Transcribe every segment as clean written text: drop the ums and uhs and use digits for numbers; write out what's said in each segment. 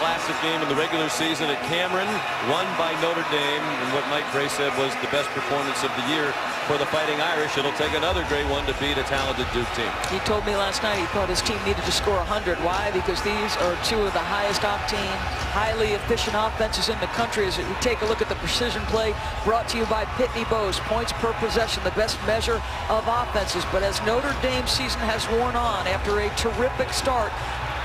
classic game in the regular season at Cameron, won by Notre Dame, and what Mike Gray said was the best performance of the year for the Fighting Irish. It'll take another great one to beat a talented Duke team. He told me last night he thought his team needed to score 100. Why? Because these are two of the highest octane, highly efficient offenses in the country. As we take a look at the precision play brought to you by Pitney Bowes, points per possession, the best measure of offenses. But as Notre Dame's season has worn on after a terrific start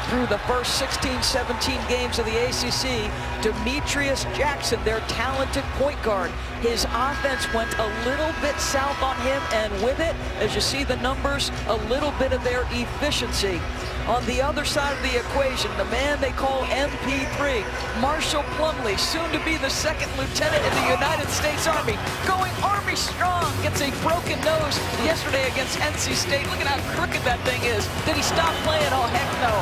through the first 16-17 games of the ACC, Demetrius Jackson, their talented point guard, his offense went a little bit south on him, and with it, as you see the numbers, a little bit of their efficiency. On the other side of the equation, the man they call MP3, Marshall Plumlee, soon to be the second lieutenant in the United States Army, going Army strong, gets a broken nose yesterday against NC State. Look at how crooked that thing is. Did he stop playing? Oh, heck no.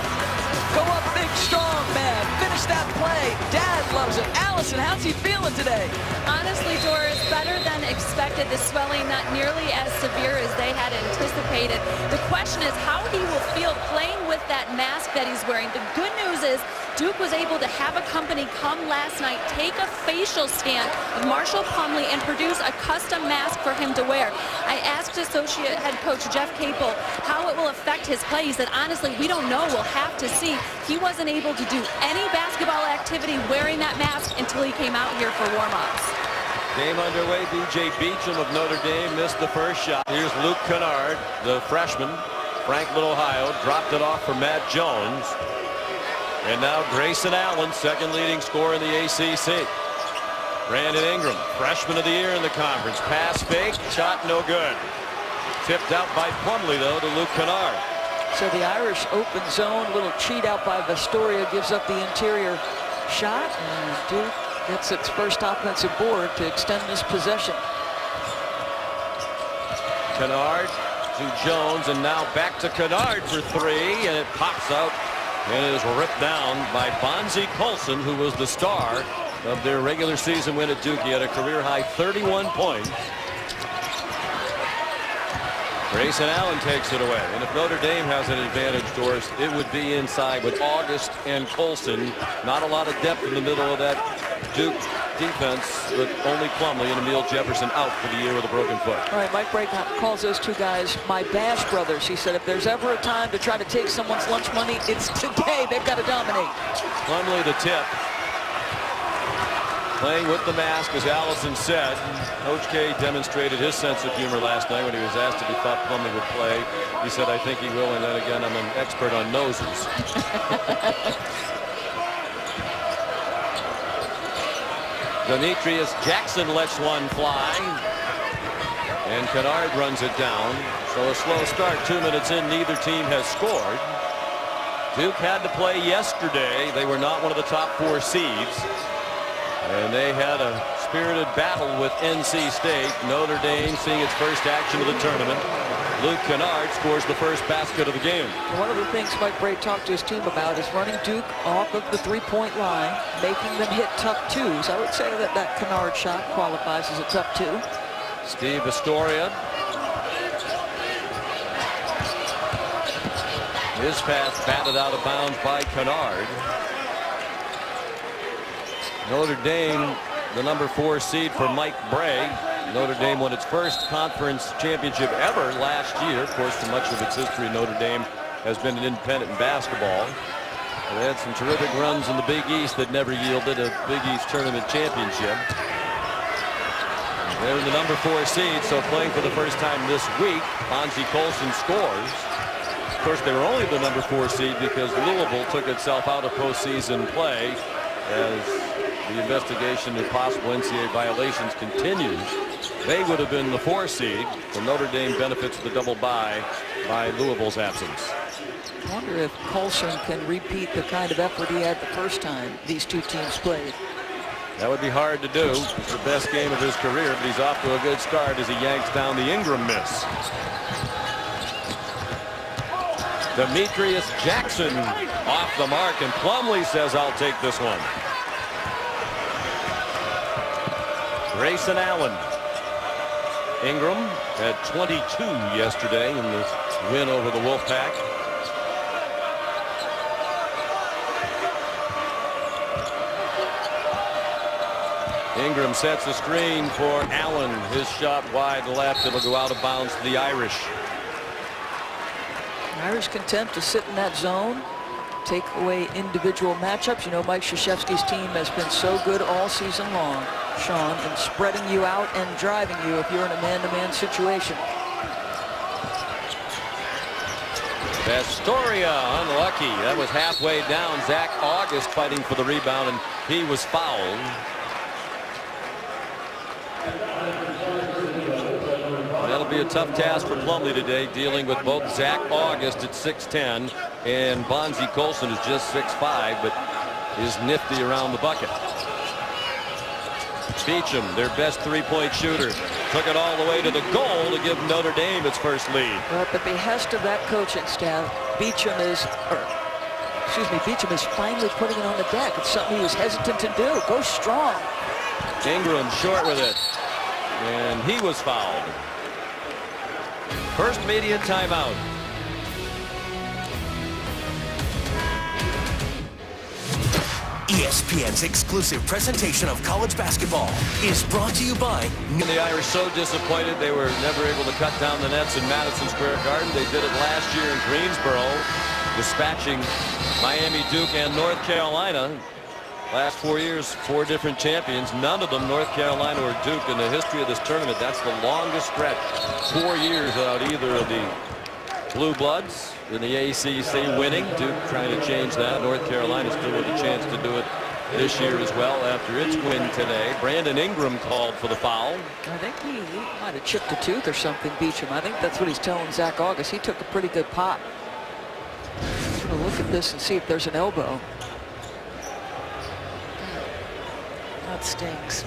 Go up big, strong, man. Finish that play. Dad loves it. Allison, how's he feeling today? Honestly, Doris, better than expected. The swelling not nearly as severe as they had anticipated. The question is how he will feel playing with that mask that he's wearing. The good news is Duke was able to have a company come last night, take a facial scan of Marshall Plumlee and produce a custom mask for him to wear. I asked associate head coach Jeff Capel how it will affect his play. He said, honestly, we don't know. We'll have to see. He wasn't able to do any basketball activity wearing that mask until he came out here for warm-ups. Game underway. B.J. Beecham of Notre Dame missed the first shot. Here's Luke Kennard, the freshman, Franklin, Ohio, dropped it off for Matt Jones. And now Grayson Allen, second leading scorer in the ACC. Brandon Ingram, freshman of the year in the conference. Pass fake, shot no good. Tipped out by Plumlee, though, to Luke Kennard. So the Irish open zone, little cheat out by Vastoria, gives up the interior shot, and Duke gets its first offensive board to extend this possession. Kennard to Jones, and now back to Kennard for three, and it pops out and it is ripped down by Bonzie Colson, who was the star of their regular season win at Duke. He had a career high 31 points. Grayson Allen takes it away, and if Notre Dame has an advantage, Doris, it would be inside with August and Colson. Not a lot of depth in the middle of that Duke defense, but only Plumlee and Emil Jefferson out for the year with a broken foot. All right, Mike Brake calls those two guys my Bash brothers. He said if there's ever a time to try to take someone's lunch money, it's today. They've got to dominate. Plumlee the tip. Playing with the mask, as Allison said. Coach K demonstrated his sense of humor last night when he was asked if he thought Plumlee would play. He said, I think he will, and then again, I'm an expert on noses. Demetrius Jackson lets one fly, and Kennard runs it down. So a slow start, 2 minutes in, neither team has scored. Duke had to play yesterday. They were not one of the top 4 seeds, and they had a spirited battle with NC State. Notre Dame seeing its first action of the tournament. Luke Kennard scores the first basket of the game. One of the things Mike Brake talked to his team about is running Duke off of the three-point line, making them hit tough twos. I would say that that Kennard shot qualifies as a tough two. Steve Astoria. His pass batted out of bounds by Kennard. Notre Dame, the number 4 seed for Mike Brey. Notre Dame won its first conference championship ever last year. Of course, for much of its history, Notre Dame has been an independent in basketball. They had some terrific runs in the Big East that never yielded a Big East tournament championship. They're the number 4 seed, so playing for the first time this week, Bonzie Colson scores. Of course, they were only the number 4 seed because Louisville took itself out of postseason play as the investigation into possible NCAA violations continues. They would have been the 4 seed. So Notre Dame benefits the double bye by Louisville's absence. I wonder if Colson can repeat the kind of effort he had the first time these two teams played. That would be hard to do. It's the best game of his career, but he's off to a good start as he yanks down the Ingram miss. Demetrius Jackson off the mark, and Plumlee says, I'll take this one. Grayson Allen. Ingram had 22 yesterday in the win over the Wolfpack. Ingram sets the screen for Allen. His shot wide left. It'll go out of bounds to the Irish. Irish content to sit in that zone, take away individual matchups. You know, Mike Krzyzewski's team has been so good all season long, Sean, in spreading you out and driving you if you're in a man-to-man situation. Astoria unlucky. That was halfway down. Zach August fighting for the rebound, and he was fouled. That'll be a tough task for Plumlee today, dealing with both Zach August at 6'10", and Bonzie Colson is just 6'5", but is nifty around the bucket. Beecham, their best three-point shooter, took it all the way to the goal to give Notre Dame its first lead. Well, at the behest of that coaching staff, Beecham is finally putting it on the deck. It's something he was hesitant to do. Go strong. Ingram short with it, and he was fouled. First media timeout. ESPN's exclusive presentation of college basketball is brought to you by... The Irish so disappointed they were never able to cut down the nets in Madison Square Garden. They did it last year in Greensboro, dispatching Miami, Duke, and North Carolina. Last 4 years, 4 different champions. None of them North Carolina or Duke in the history of this tournament. That's the longest stretch. 4 years without either of the Blue Bloods in the ACC winning. Duke trying to change that. North Carolina still with a chance to do it this year as well after its win today. Brandon Ingram called for the foul. I think he might have chipped a tooth or something, Beecham. I think that's what he's telling Zach August. He took a pretty good pop. I'm going to look at this and see if there's an elbow. That stinks.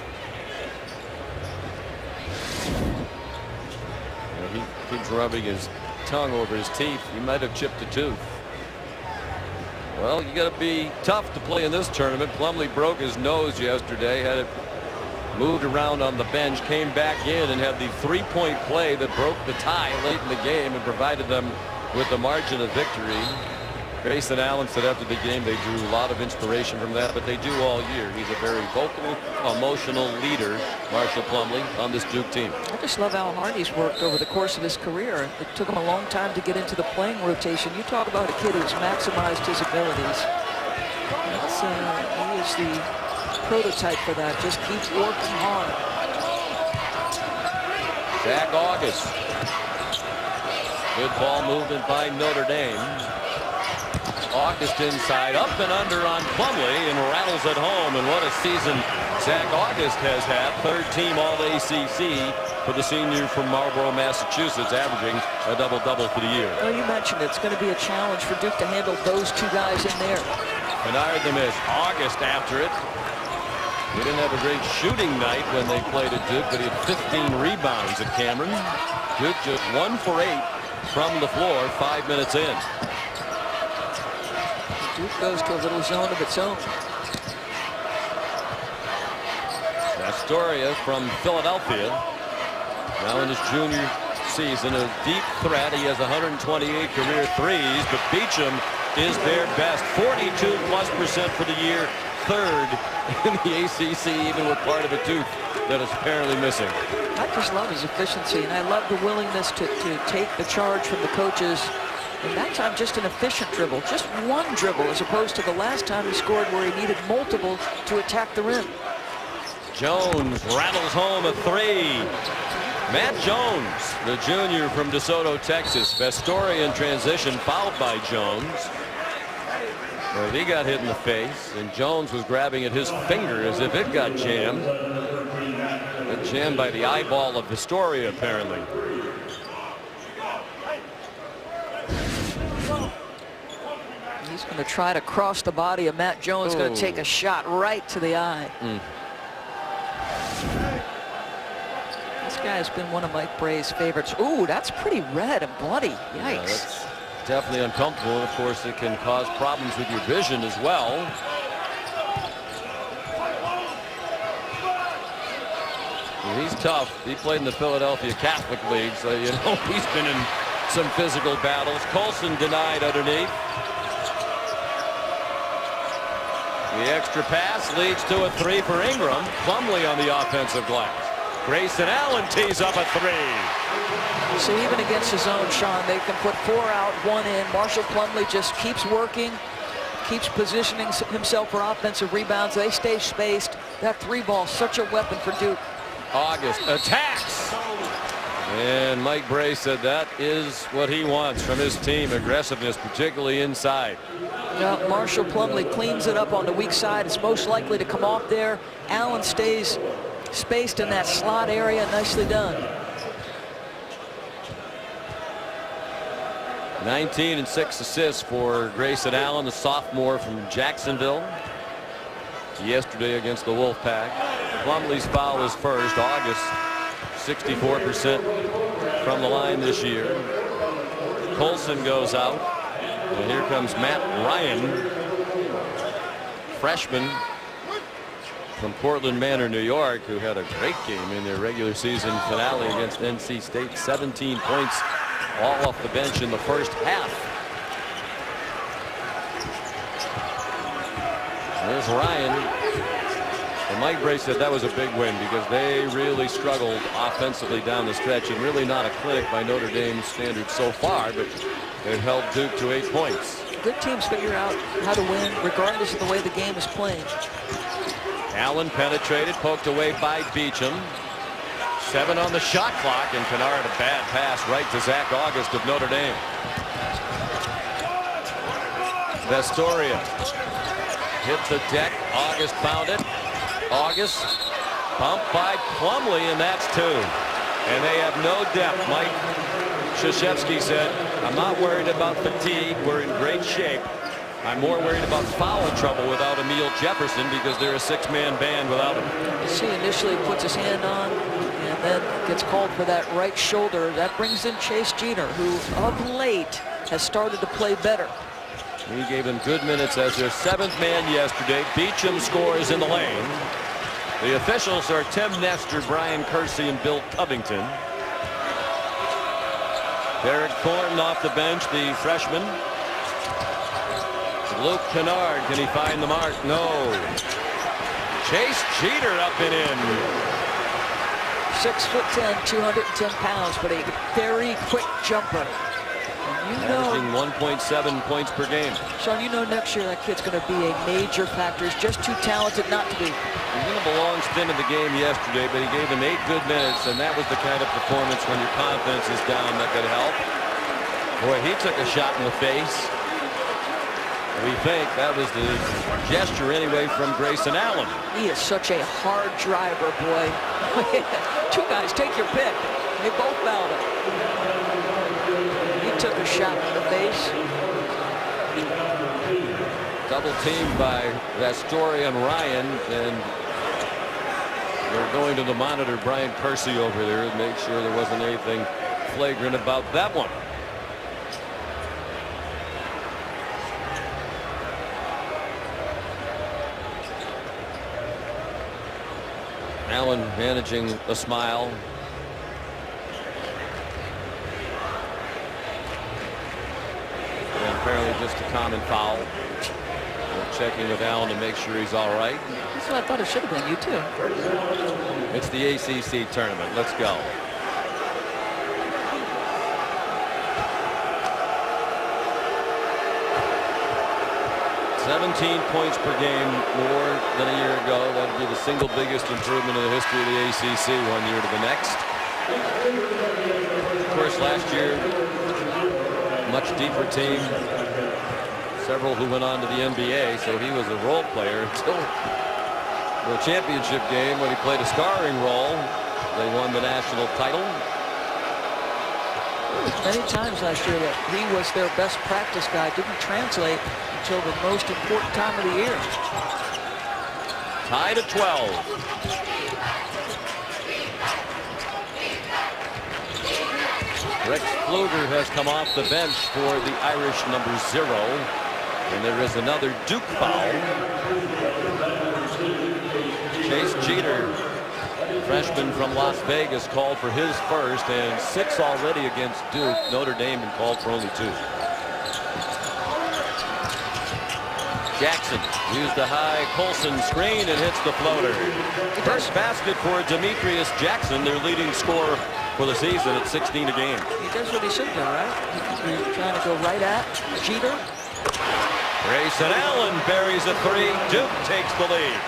He keeps rubbing his tongue over his teeth. He might have chipped a tooth. Well, you got to be tough to play in this tournament. Plumlee broke his nose yesterday, had it moved around on the bench, came back in and had the three-point play that broke the tie late in the game and provided them with the margin of victory. Grayson Allen said after the game they drew a lot of inspiration from that, but they do all year. He's a very vocal, emotional leader, Marshall Plumlee, on this Duke team. I just love how hard he's worked over the course of his career. It took him a long time to get into the playing rotation. You talk about a kid who's maximized his abilities. He is the prototype for that. Just keep working hard. Zach August. Good ball movement by Notre Dame. August inside, up and under on Plumlee, and rattles it home. And what a season Zach August has had. Third team All-ACC for the senior from Marlborough, Massachusetts, averaging a double-double for the year. Well, you mentioned it's going to be a challenge for Duke to handle those two guys in there. Bernard the miss. August after it. He didn't have a great shooting night when they played at Duke, but he had 15 rebounds at Cameron. Duke just 1 for 8 from the floor, 5 minutes in. Duke goes to a little zone of its own. Astoria from Philadelphia. Now in his junior season, a deep threat. He has 128 career threes, but Beecham is their best. 42+% for the year. Third in the ACC, even with part of a tooth that is apparently missing. I just love his efficiency, and I love the willingness to take the charge from the coaches. And that time, just an efficient dribble. Just one dribble, as opposed to the last time he scored where he needed multiple to attack the rim. Jones rattles home a three. Matt Jones, the junior from DeSoto, Texas. Astoria in transition, fouled by Jones. Well, he got hit in the face, and Jones was grabbing at his finger as if it got jammed. Got jammed by the eyeball of Astoria, apparently. He's going to try to cross the body of Matt Jones. Going to take a shot right to the eye. This guy has been one of Mike Bray's favorites. Ooh, that's pretty red and bloody. Yikes. Yeah, that's definitely uncomfortable. Of course, it can cause problems with your vision as well. He's tough. He played in the Philadelphia Catholic League, so you know he's been in some physical battles. Colson denied underneath. The extra pass leads to a 3 for Ingram. Plumlee on the offensive glass. Grayson Allen tees up a 3. So even against his own, Sean, they can put 4 out, 1 in. Marshall Plumlee just keeps working, keeps positioning himself for offensive rebounds. They stay spaced. That 3 ball, such a weapon for Duke. August attacks. And Mike Bray said that is what he wants from his team, aggressiveness, particularly inside. Now, Marshall Plumlee cleans it up on the weak side. It's most likely to come off there. Allen stays spaced in that slot area. Nicely done. 19 and 6 assists for Grayson Allen, the sophomore from Jacksonville. Yesterday against the Wolfpack. Plumlee's foul is first. August 64% from the line this year. Colson goes out. And here comes Matt Ryan, freshman from Portland Manor, New York, who had a great game in their regular season finale against NC State. 17 points all off the bench in the first half. There's Ryan. And Mike Bray said that was a big win because they really struggled offensively down the stretch, and really not a clinic by Notre Dame's standards so far, but it held Duke to 8 points. Good teams figure out how to win regardless of the way the game is played. Allen penetrated, poked away by Beecham. 7 on the shot clock, and Kennard a bad pass right to Zach August of Notre Dame. Vestoria hit the deck. August found it. August pumped by Plumlee, and that's 2. And they have no depth. Mike Krzyzewski said, I'm not worried about fatigue. We're in great shape. I'm more worried about foul trouble without Emil Jefferson because they're a 6-man band without him. You see, initially puts his hand on and then gets called for that right shoulder. That brings in Chase Jeter, who of late has started to play better. He gave them good minutes as their 7th man yesterday. Beecham scores in the lane. The officials are Tim Nestor, Brian Kersey, and Bill Covington. Derek Thornton off the bench, the freshman. Luke Kennard, can he find the mark? No. Chase Jeter up and in. 6'10", 210 pounds, but a very quick jumper. Averaging 1.7 points per game. Sean, you know next year that kid's going to be a major factor. He's just too talented not to be. He didn't belong stint in the game yesterday, but he gave him 8 good minutes, and that was the kind of performance when your confidence is down that could help. Boy, he took a shot in the face. We think that was the gesture anyway from Grayson Allen. He is such a hard driver, boy. 2 guys, take your pick. They both fouled him. He took a shot in the face. Double teamed by Vestoria and Ryan, and they're going to the monitor Brian Kersey over there and make sure there wasn't anything flagrant about that one. Allen managing a smile. And apparently just a common foul. We're checking with Allen to make sure he's all right. That's what I thought it should have been. You too. It's the ACC tournament. Let's go. $17 points per game more than a year ago. That would be the single biggest improvement in the history of the ACC one year to the next. Of course, last year, much deeper team. Several who went on to the NBA, so he was a role player until the championship game when he played a starring role. They won the national title. Many times last year that he was their best practice guy. Didn't translate until the most important time of the year. Tied at 12. Rex Pfluger has come off the bench for the Irish number 0. And there is another Duke foul. Chase Jeter, freshman from Las Vegas, called for his first, and 6 already against Duke. Notre Dame been called for only 2. Jackson used the high Colson screen and hits the floater. First basket for Demetrius Jackson, their leading scorer for the season at 16 a game. He does what he should do, right? He's trying to go right at Jeter. Grayson Allen buries a three. Duke takes the lead.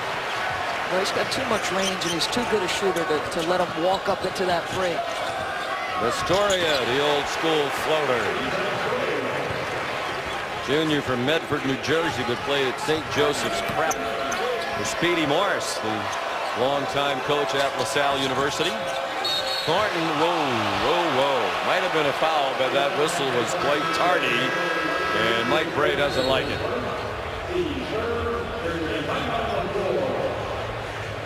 Well, he's got too much range, and he's too good a shooter to let him walk up into that three. Astoria, the old school floater. Junior from Medford, New Jersey, but played at St. Joseph's Prep. For Speedy Morris, the longtime coach at LaSalle University. Thornton, whoa. Might have been a foul, but that whistle was quite tardy, and Mike Bray doesn't like it.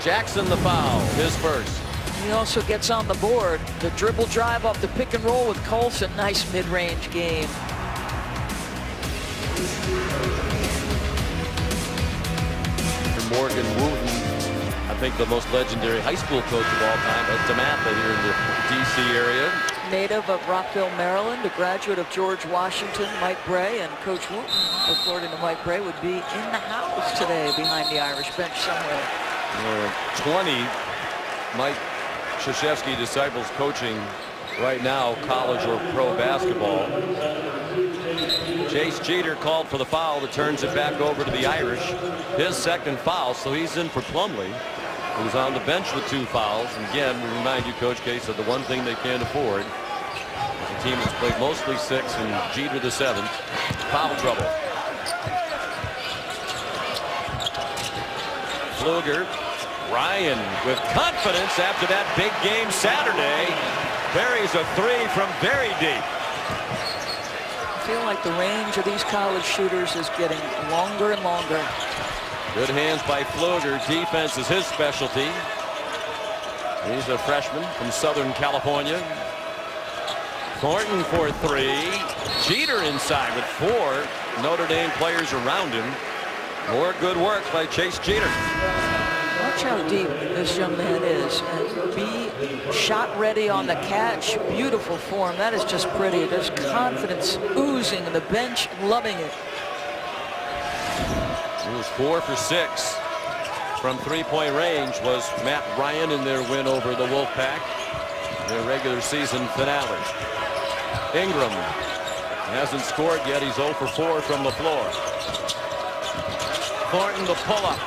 Jackson the foul, his first. He also gets on the board. The dribble drive off the pick and roll with Colson. Nice mid-range game. Morgan Wooten, I think the most legendary high school coach of all time at DeMatha here in the D.C. area. Native of Rockville, Maryland, a graduate of George Washington, Mike Bray, and Coach Wooten, according to Mike Bray, would be in the house today behind the Irish bench somewhere. 20 Mike Krzyzewski disciples coaching right now, college or pro basketball. Chase Jeter called for the foul that turns it back over to the Irish. His second foul, so he's in for Plumlee, who's on the bench with 2 fouls. And again, we remind you, Coach K said the one thing they can't afford, the team has played mostly 6 and Jeter the 7th, foul trouble. Pfluger, Ryan with confidence after that big game Saturday. Buries a 3 from very deep. I feel like the range of these college shooters is getting longer and longer. Good hands by Pfluger. Defense is his specialty. He's a freshman from Southern California. Thornton for 3. Jeter inside with 4 Notre Dame players around him. More good work by Chase Jeter. Watch how deep this young man is, and be shot ready on the catch. Beautiful form. That is just pretty. There's confidence oozing, and the bench loving it. He was 4 for 6 from three-point range. Was Matt Ryan in their win over the Wolfpack, their regular season finale. Ingram hasn't scored yet. He's 0 for 4 from the floor. Thornton the pull-up.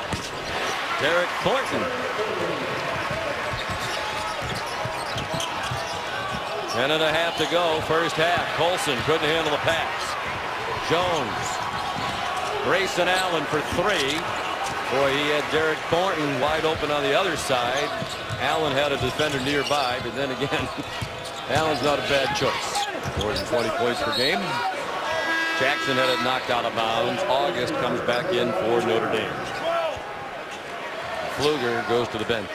Derek Thornton. 10.5 to go, first half. Colson couldn't handle the pass. Jones. Grayson Allen for 3. Boy, he had Derek Thornton wide open on the other side. Allen had a defender nearby, but then again, Allen's not a bad choice. More than 20 points per game. Jackson had it knocked out of bounds. August comes back in for Notre Dame. Pfluger goes to the bench.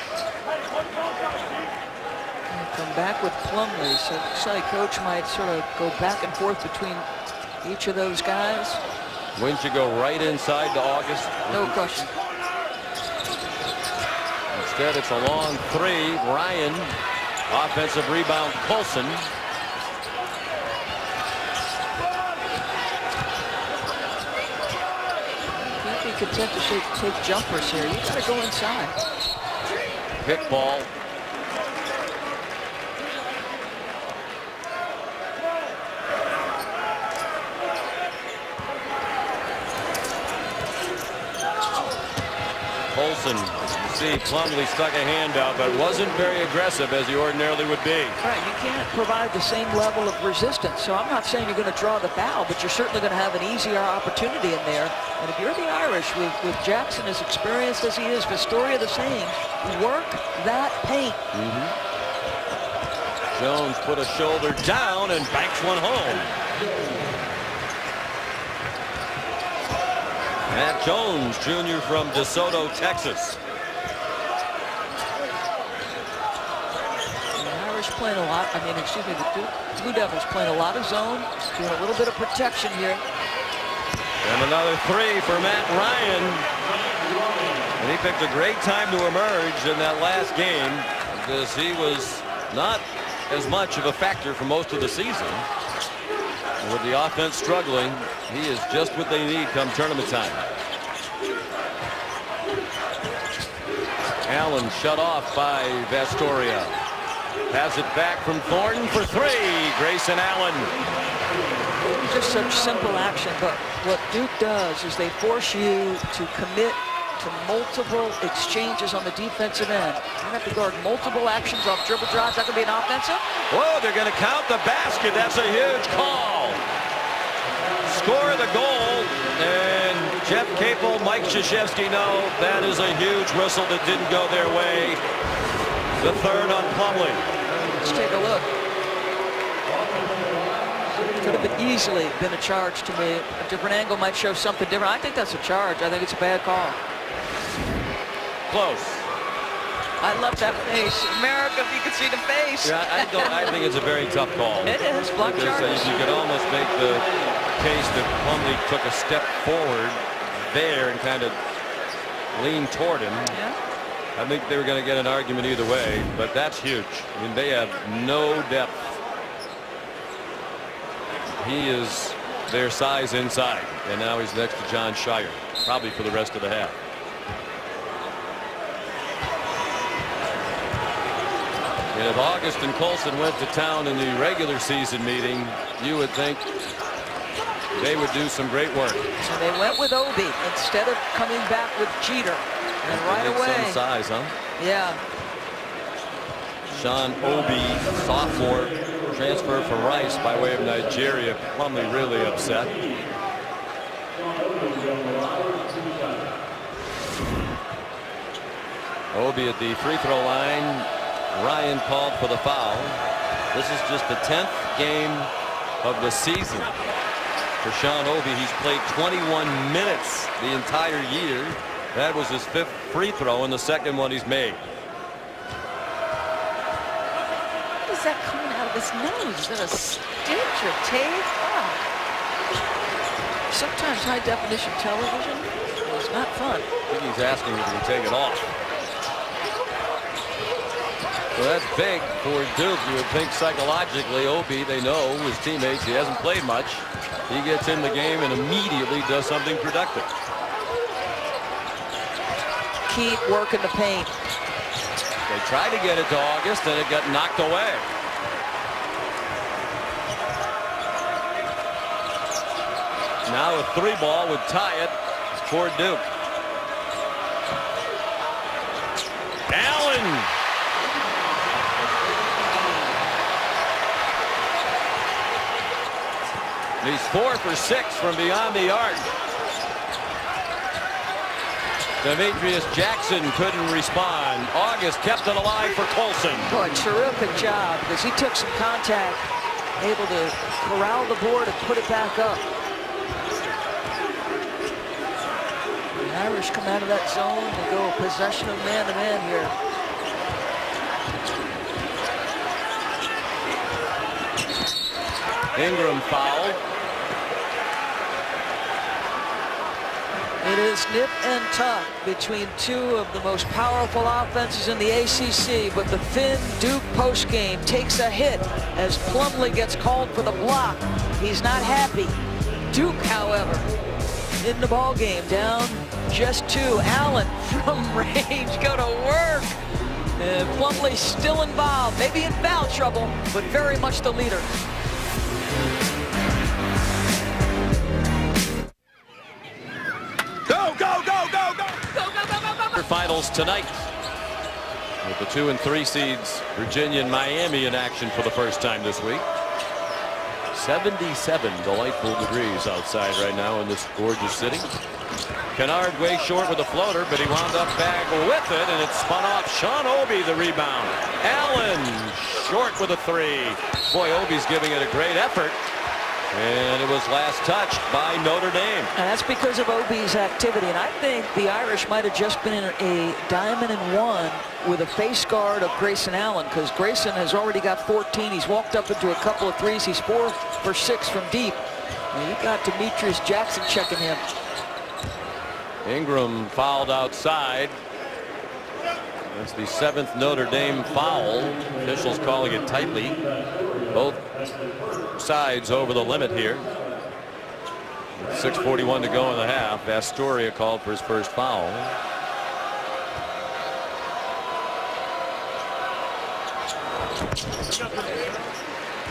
Come back with Plumlee, so it looks like Coach might sort of go back and forth between each of those guys. Wouldn't you go right inside to August? No question. Instead, it's a long 3. Ryan, offensive rebound, Colson. Content to take jumpers here. You got to go inside. Pick ball. Colson, you see Plumlee stuck a hand out, but wasn't very aggressive as he ordinarily would be. Right, you can't provide the same level of resistance. So I'm not saying you're going to draw the foul, but you're certainly going to have an easier opportunity in there. And if you're the Irish, with Jackson as experienced as he is, Astoria the same, work that paint. Jones put a shoulder down and banks one home. Matt Jones, junior from DeSoto, Texas. The Irish playing a lot. The Blue Devils playing a lot of zone, doing a little bit of protection here. And another 3 for Matt Ryan. And he picked a great time to emerge in that last game because he was not as much of a factor for most of the season. With the offense struggling, he is just what they need come tournament time. Allen shut off by Vastoria. Has it back from Thornton for three. Grayson Allen. Just such simple action, but what Duke does is they force you to commit to multiple exchanges on the defensive end. You have to guard multiple actions off dribble drives. That could be an offensive. Whoa, they're going to count the basket. That's a huge call. Score the goal, and Jeff Capel, Mike Krzyzewski know that is a huge whistle that didn't go their way. The third on Plumlee. Let's take a look. Could have easily been a charge to me. A different angle might show something different. I think that's a charge. I think it's a bad call. Close. I love that face. America, if you could see the face. Yeah, I think it's a very tough call. It is. Block charges. You could almost make the case that Plumlee took a step forward there and kind of leaned toward him. Yeah. I think they were going to get an argument either way, but that's huge. I mean, they have no depth. He is their size inside, and now he's next to John Shire, probably for the rest of the half. And if August and Colson went to town in the regular season meeting, you would think they would do some great work. So they went with Obi instead of coming back with Jeter. And right away. Some size, huh? Yeah. Sean Obi, sophomore, transfer from Rice by way of Nigeria. Plumlee really upset. Obi at the free throw line. Ryan called for the foul. This is just the 10th game of the season for Sean Obi. He's played 21 minutes the entire year. That was his 5th free throw and the 2nd one he's made. What is that coming out of his nose? Is that a stitch or tape? Oh. Sometimes high definition television is not fun. I think he's asking if he can take it off. Well, that's big for Duke. You would think psychologically, Obi, they know his teammates. He hasn't played much. He gets in the game and immediately does something productive. Keep working the paint. They tried to get it to August and it got knocked away. Now a 3-ball would tie it for Duke. Allen. He's 4 for 6 from beyond the arc. Demetrius Jackson couldn't respond. August kept it alive for Colson. Boy, terrific job because he took some contact, able to corral the board and put it back up. The Irish come out of that zone and go possession of man-to-man here. Ingram fouled. It is nip and tuck between two of the most powerful offenses in the ACC, but the Finn Duke postgame takes a hit as Plumlee gets called for the block. He's not happy. Duke, however, in the ball game, down just 2. Allen from range, go to work. And Plumlee still involved, maybe in foul trouble, but very much the leader. Finals tonight with the 2 and 3 seeds Virginia and Miami in action for the first time this week. 77 delightful degrees outside right now in this gorgeous city. Kennard way short with a floater, but he wound up back with it and it spun off. Sean Obi the rebound. Allen short with a 3. Boy, Obi's giving it a great effort. And it was last touched by Notre Dame. And that's because of Obi's activity. And I think the Irish might have just been in a diamond and 1 with a face guard of Grayson Allen, because Grayson has already got 14. He's walked up into a couple of threes. He's 4 for 6 from deep. And you got Demetrius Jackson checking him. Ingram fouled outside. That's the 7th Notre Dame foul. Officials calling it tightly. Both sides over the limit here. With 6:41 to go in the half. Vastoria called for his first foul.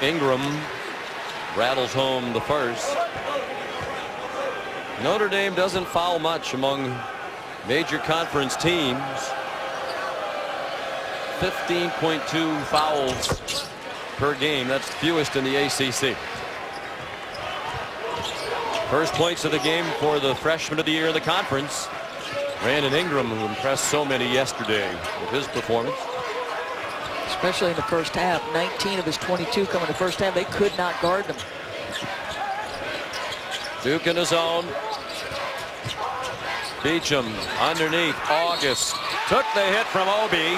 Ingram rattles home the first. Notre Dame doesn't foul much among major conference teams. 15.2 fouls per game. That's the fewest in the ACC. First points of the game for the freshman of the year in the conference, Brandon Ingram, who impressed so many yesterday with his performance. Especially in the first half. 19 of his 22 come in the first half. They could not guard them. Duke in his own. Beecham underneath. August took the hit from Obi.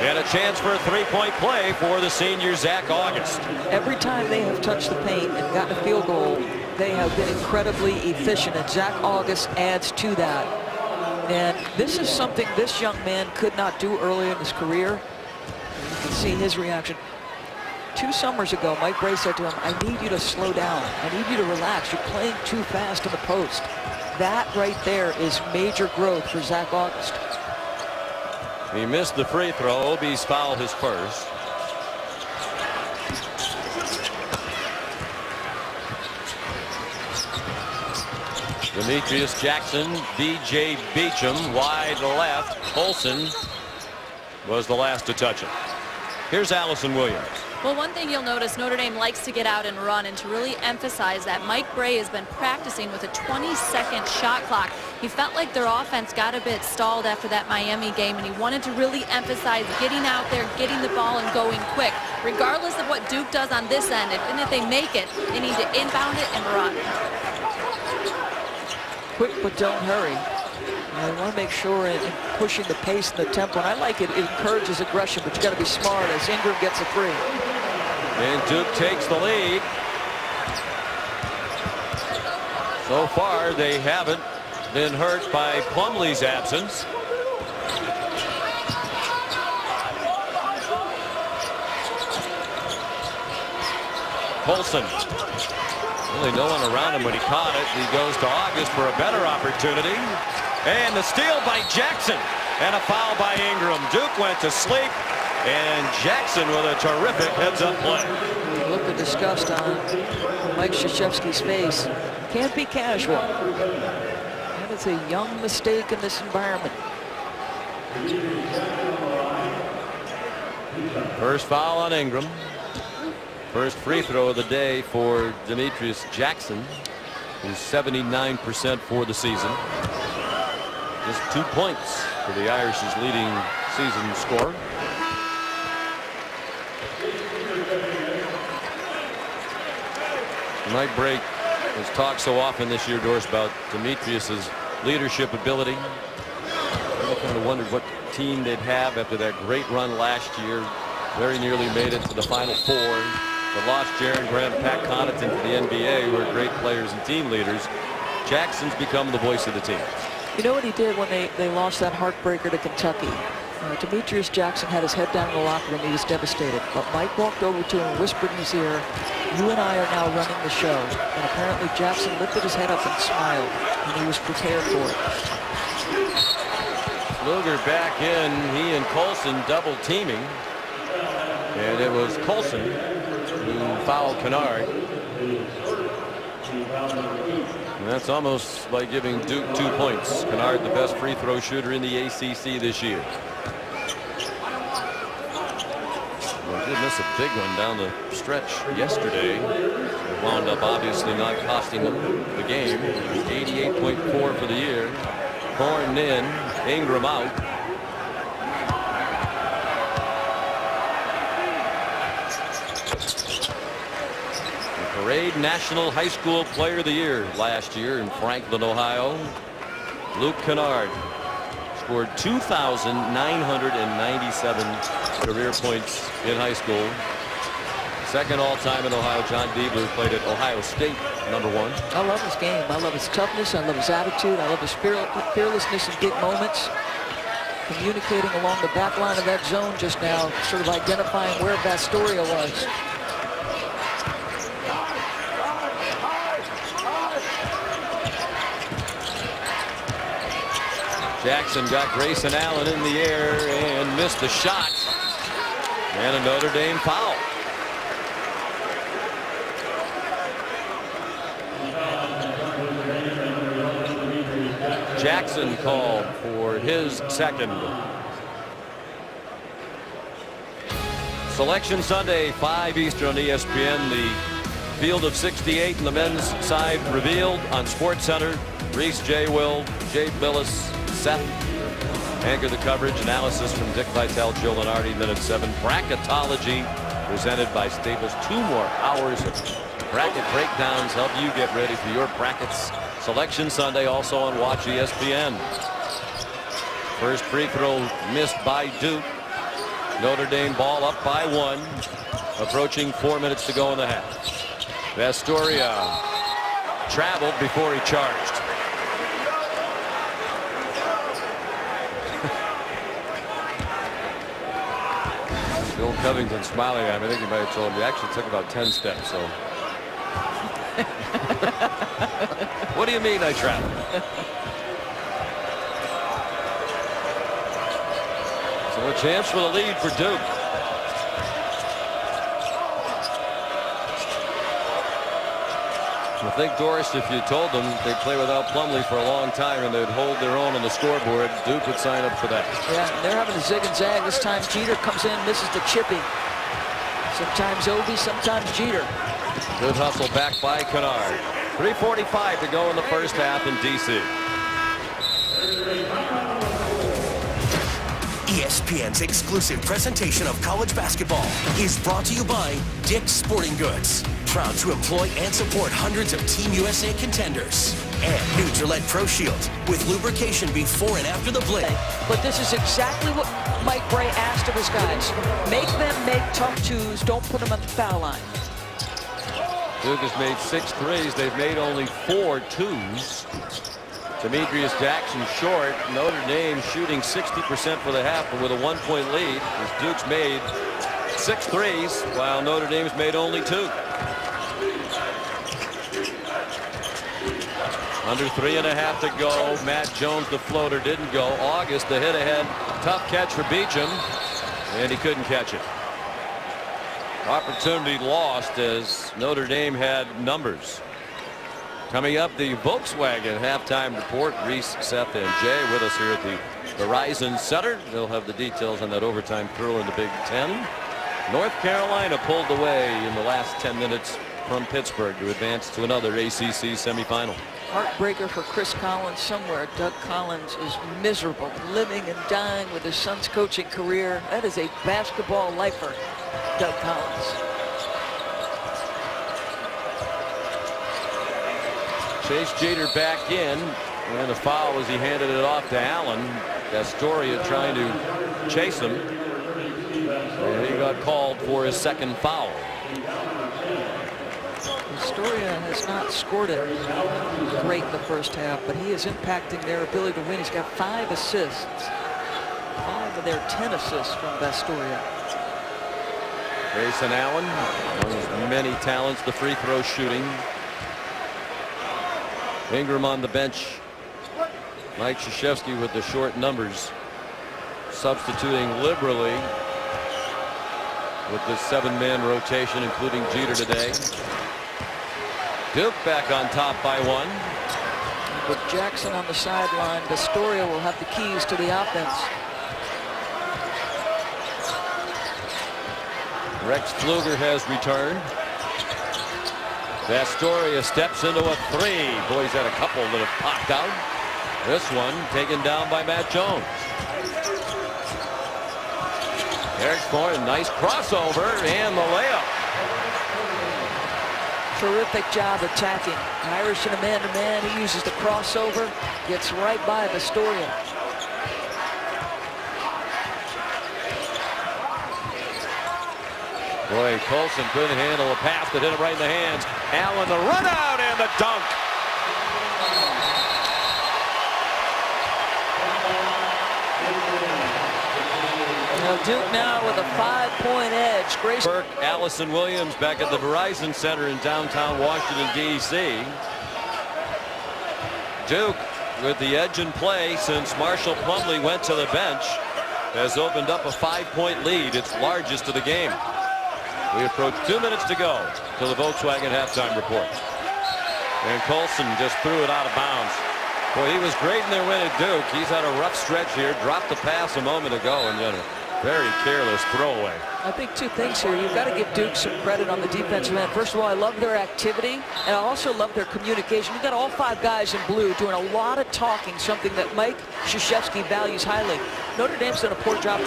And a chance for a three-point play for the senior Zach August. Every time they have touched the paint and gotten a field goal, they have been incredibly efficient, and Zach August adds to that. And this is something this young man could not do earlier in his career. You can see his reaction. 2 summers ago, Mike Brey said to him, I need you to slow down. I need you to relax. You're playing too fast in the post. That right there is major growth for Zach August. He missed the free throw. Obi's fouled his first. Demetrius Jackson, DJ Beecham, wide left. Colson was the last to touch it. Here's Allison Williams. Well, one thing you'll notice, Notre Dame likes to get out and run, and to really emphasize that, Mike Brey has been practicing with a 20-second shot clock. He felt like their offense got a bit stalled after that Miami game, and he wanted to really emphasize getting out there, getting the ball, and going quick. Regardless of what Duke does on this end, and if they make it, they need to inbound it and run. Quick, but don't hurry. I want to make sure in pushing the pace and the tempo, and I like it. It encourages aggression, but you got to be smart as Ingram gets a free. And Duke takes the lead. So far, they haven't been hurt by Plumlee's absence. Colson. Really no one around him when he caught it. He goes to August for a better opportunity. And the steal by Jackson. And a foul by Ingram. Duke went to sleep. And Jackson with a terrific heads-up play. Look at disgust on Mike Krzyzewski's face. Can't be casual. That is a young mistake in this environment. First foul on Ingram. First free throw of the day for Demetrius Jackson, who's 79% for the season. Just 2 points for the Irish's leading season scorer. Mike Brey has talked so often this year, Doris, about Demetrius's leadership ability. I kind of wondered what team they'd have after that great run last year. Very nearly made it to the Final Four. But lost Jaron Graham, Pat Connaughton to the NBA, who are great players and team leaders. Jackson's become the voice of the team. You know what he did when they lost that heartbreaker to Kentucky? Demetrius Jackson had his head down in the locker room. He was devastated. But Mike walked over to him and whispered in his ear, you and I are now running the show. And apparently Jackson lifted his head up and smiled. And he was prepared for it. Luger back in. He and Colson double teaming. And it was Colson who fouled Kennard. And that's almost like giving Duke 2 points. Kennard, the best free throw shooter in the ACC this year. Well, did miss a big one down the stretch yesterday. It wound up obviously not costing them the game. 88.4 for the year. Horn in, Ingram out. Parade National High School Player of the Year last year in Franklin, Ohio. Luke Kennard scored 2,997 career points in high school. Second all-time in Ohio. John Diebler played at Ohio State, #1. I love his game. I love his toughness. I love his attitude. I love his fearlessness in big moments. Communicating along the back line of that zone just now, sort of identifying where Vastoria was. Jackson got Grayson Allen in the air and missed the shot. And a Notre Dame foul. Jackson called for his second. Selection Sunday, 5 Eastern on ESPN. The field of 68 in the men's side revealed on SportsCenter. Reese, J. Will, Jay Billis, Seth anchor the coverage. Analysis from Dick Vitale, Joe Lenardi. Minute 7. Bracketology presented by Staples. 2 more hours of bracket breakdowns. Help you get ready for your brackets. Selection Sunday also on Watch ESPN. First free throw missed by Duke. Notre Dame ball up by 1. Approaching 4 minutes to go in the half. Vastoria traveled before he charged. Bill Covington smiling at him. I think he might have told him he actually took about 10 steps. So. What do you mean I traveled? So a chance for the lead for Duke. I think, Doris, if you told them they'd play without Plumlee for a long time and they'd hold their own on the scoreboard, Duke would sign up for that. Yeah, they're having a zig and zag. This time Jeter comes in, misses the chippy. Sometimes Obi, sometimes Jeter. Good hustle back by Kennard. 3:45 to go in the first half in D.C. ESPN's exclusive presentation of college basketball is brought to you by Dick's Sporting Goods. Proud to employ and support hundreds of Team USA contenders. And new Gillette Pro Shield with lubrication before and after the blade. But this is exactly what Mike Bray asked of his guys. Make them make tough twos. Don't put them on the foul line. Duke has made 6 threes. They've made only 4 twos. Demetrius Jackson short. Notre Dame shooting 60% for the half, but with a 1-point lead. As Duke's made 6 threes, while Notre Dame's made only 2. Under 3.5 to go. Matt Jones, the floater, didn't go. August, the hit ahead. Tough catch for Beecham, and he couldn't catch it. Opportunity lost as Notre Dame had numbers. Coming up, the Volkswagen halftime report. Reese, Seth, and Jay with us here at the Verizon Center. They'll have the details on that overtime thrill in the Big Ten. North Carolina pulled away in the last 10 minutes from Pittsburgh to advance to another ACC semifinal. Heartbreaker for Chris Collins somewhere. Doug Collins is miserable, living and dying with his son's coaching career. That is a basketball lifer, Doug Collins. Chase Jeter back in, and a foul as he handed it off to Allen. Astoria trying to chase him, and he got called for his second foul. Astoria has not scored it great in the first half, but he is impacting their ability to win. He's got 5 assists. 5 of their 10 assists from Astoria. Grayson Allen, one of his many talents, the free throw shooting. Ingram on the bench. Mike Krzyzewski with the short numbers, substituting liberally with this 7-man rotation, including Jeter today. Duke back on top by 1. With Jackson on the sideline, Astoria will have the keys to the offense. Rex Pfluger has returned. Astoria steps into a 3. Boy, he's had a couple that have popped out. This one taken down by Matt Jones. Eric Thornton, nice crossover, and the layup. Terrific job attacking. Irish in a man-to-man. He uses the crossover, gets right by Astoria. Boy, Colson couldn't handle a pass that hit him right in the hands. Allen, the run out and the dunk. Now Duke now with a 5-point edge. Grace Burke, Allison Williams back at the Verizon Center in downtown Washington, D.C. Duke with the edge in play since Marshall Plumlee went to the bench. has opened up a 5-point lead, its largest of the game. We approach 2 minutes to go to the Volkswagen halftime report. And Colson just threw it out of bounds. Boy, he was great in their win at Duke. He's had a rough stretch here. Dropped the pass a moment ago and then a very careless throwaway. I think two things here. You've got to give Duke some credit on the defensive end. First of all, I love their activity, and I also love their communication. You've got all 5 guys in blue doing a lot of talking, something that Mike Krzyzewski values highly. Notre Dame's done a poor job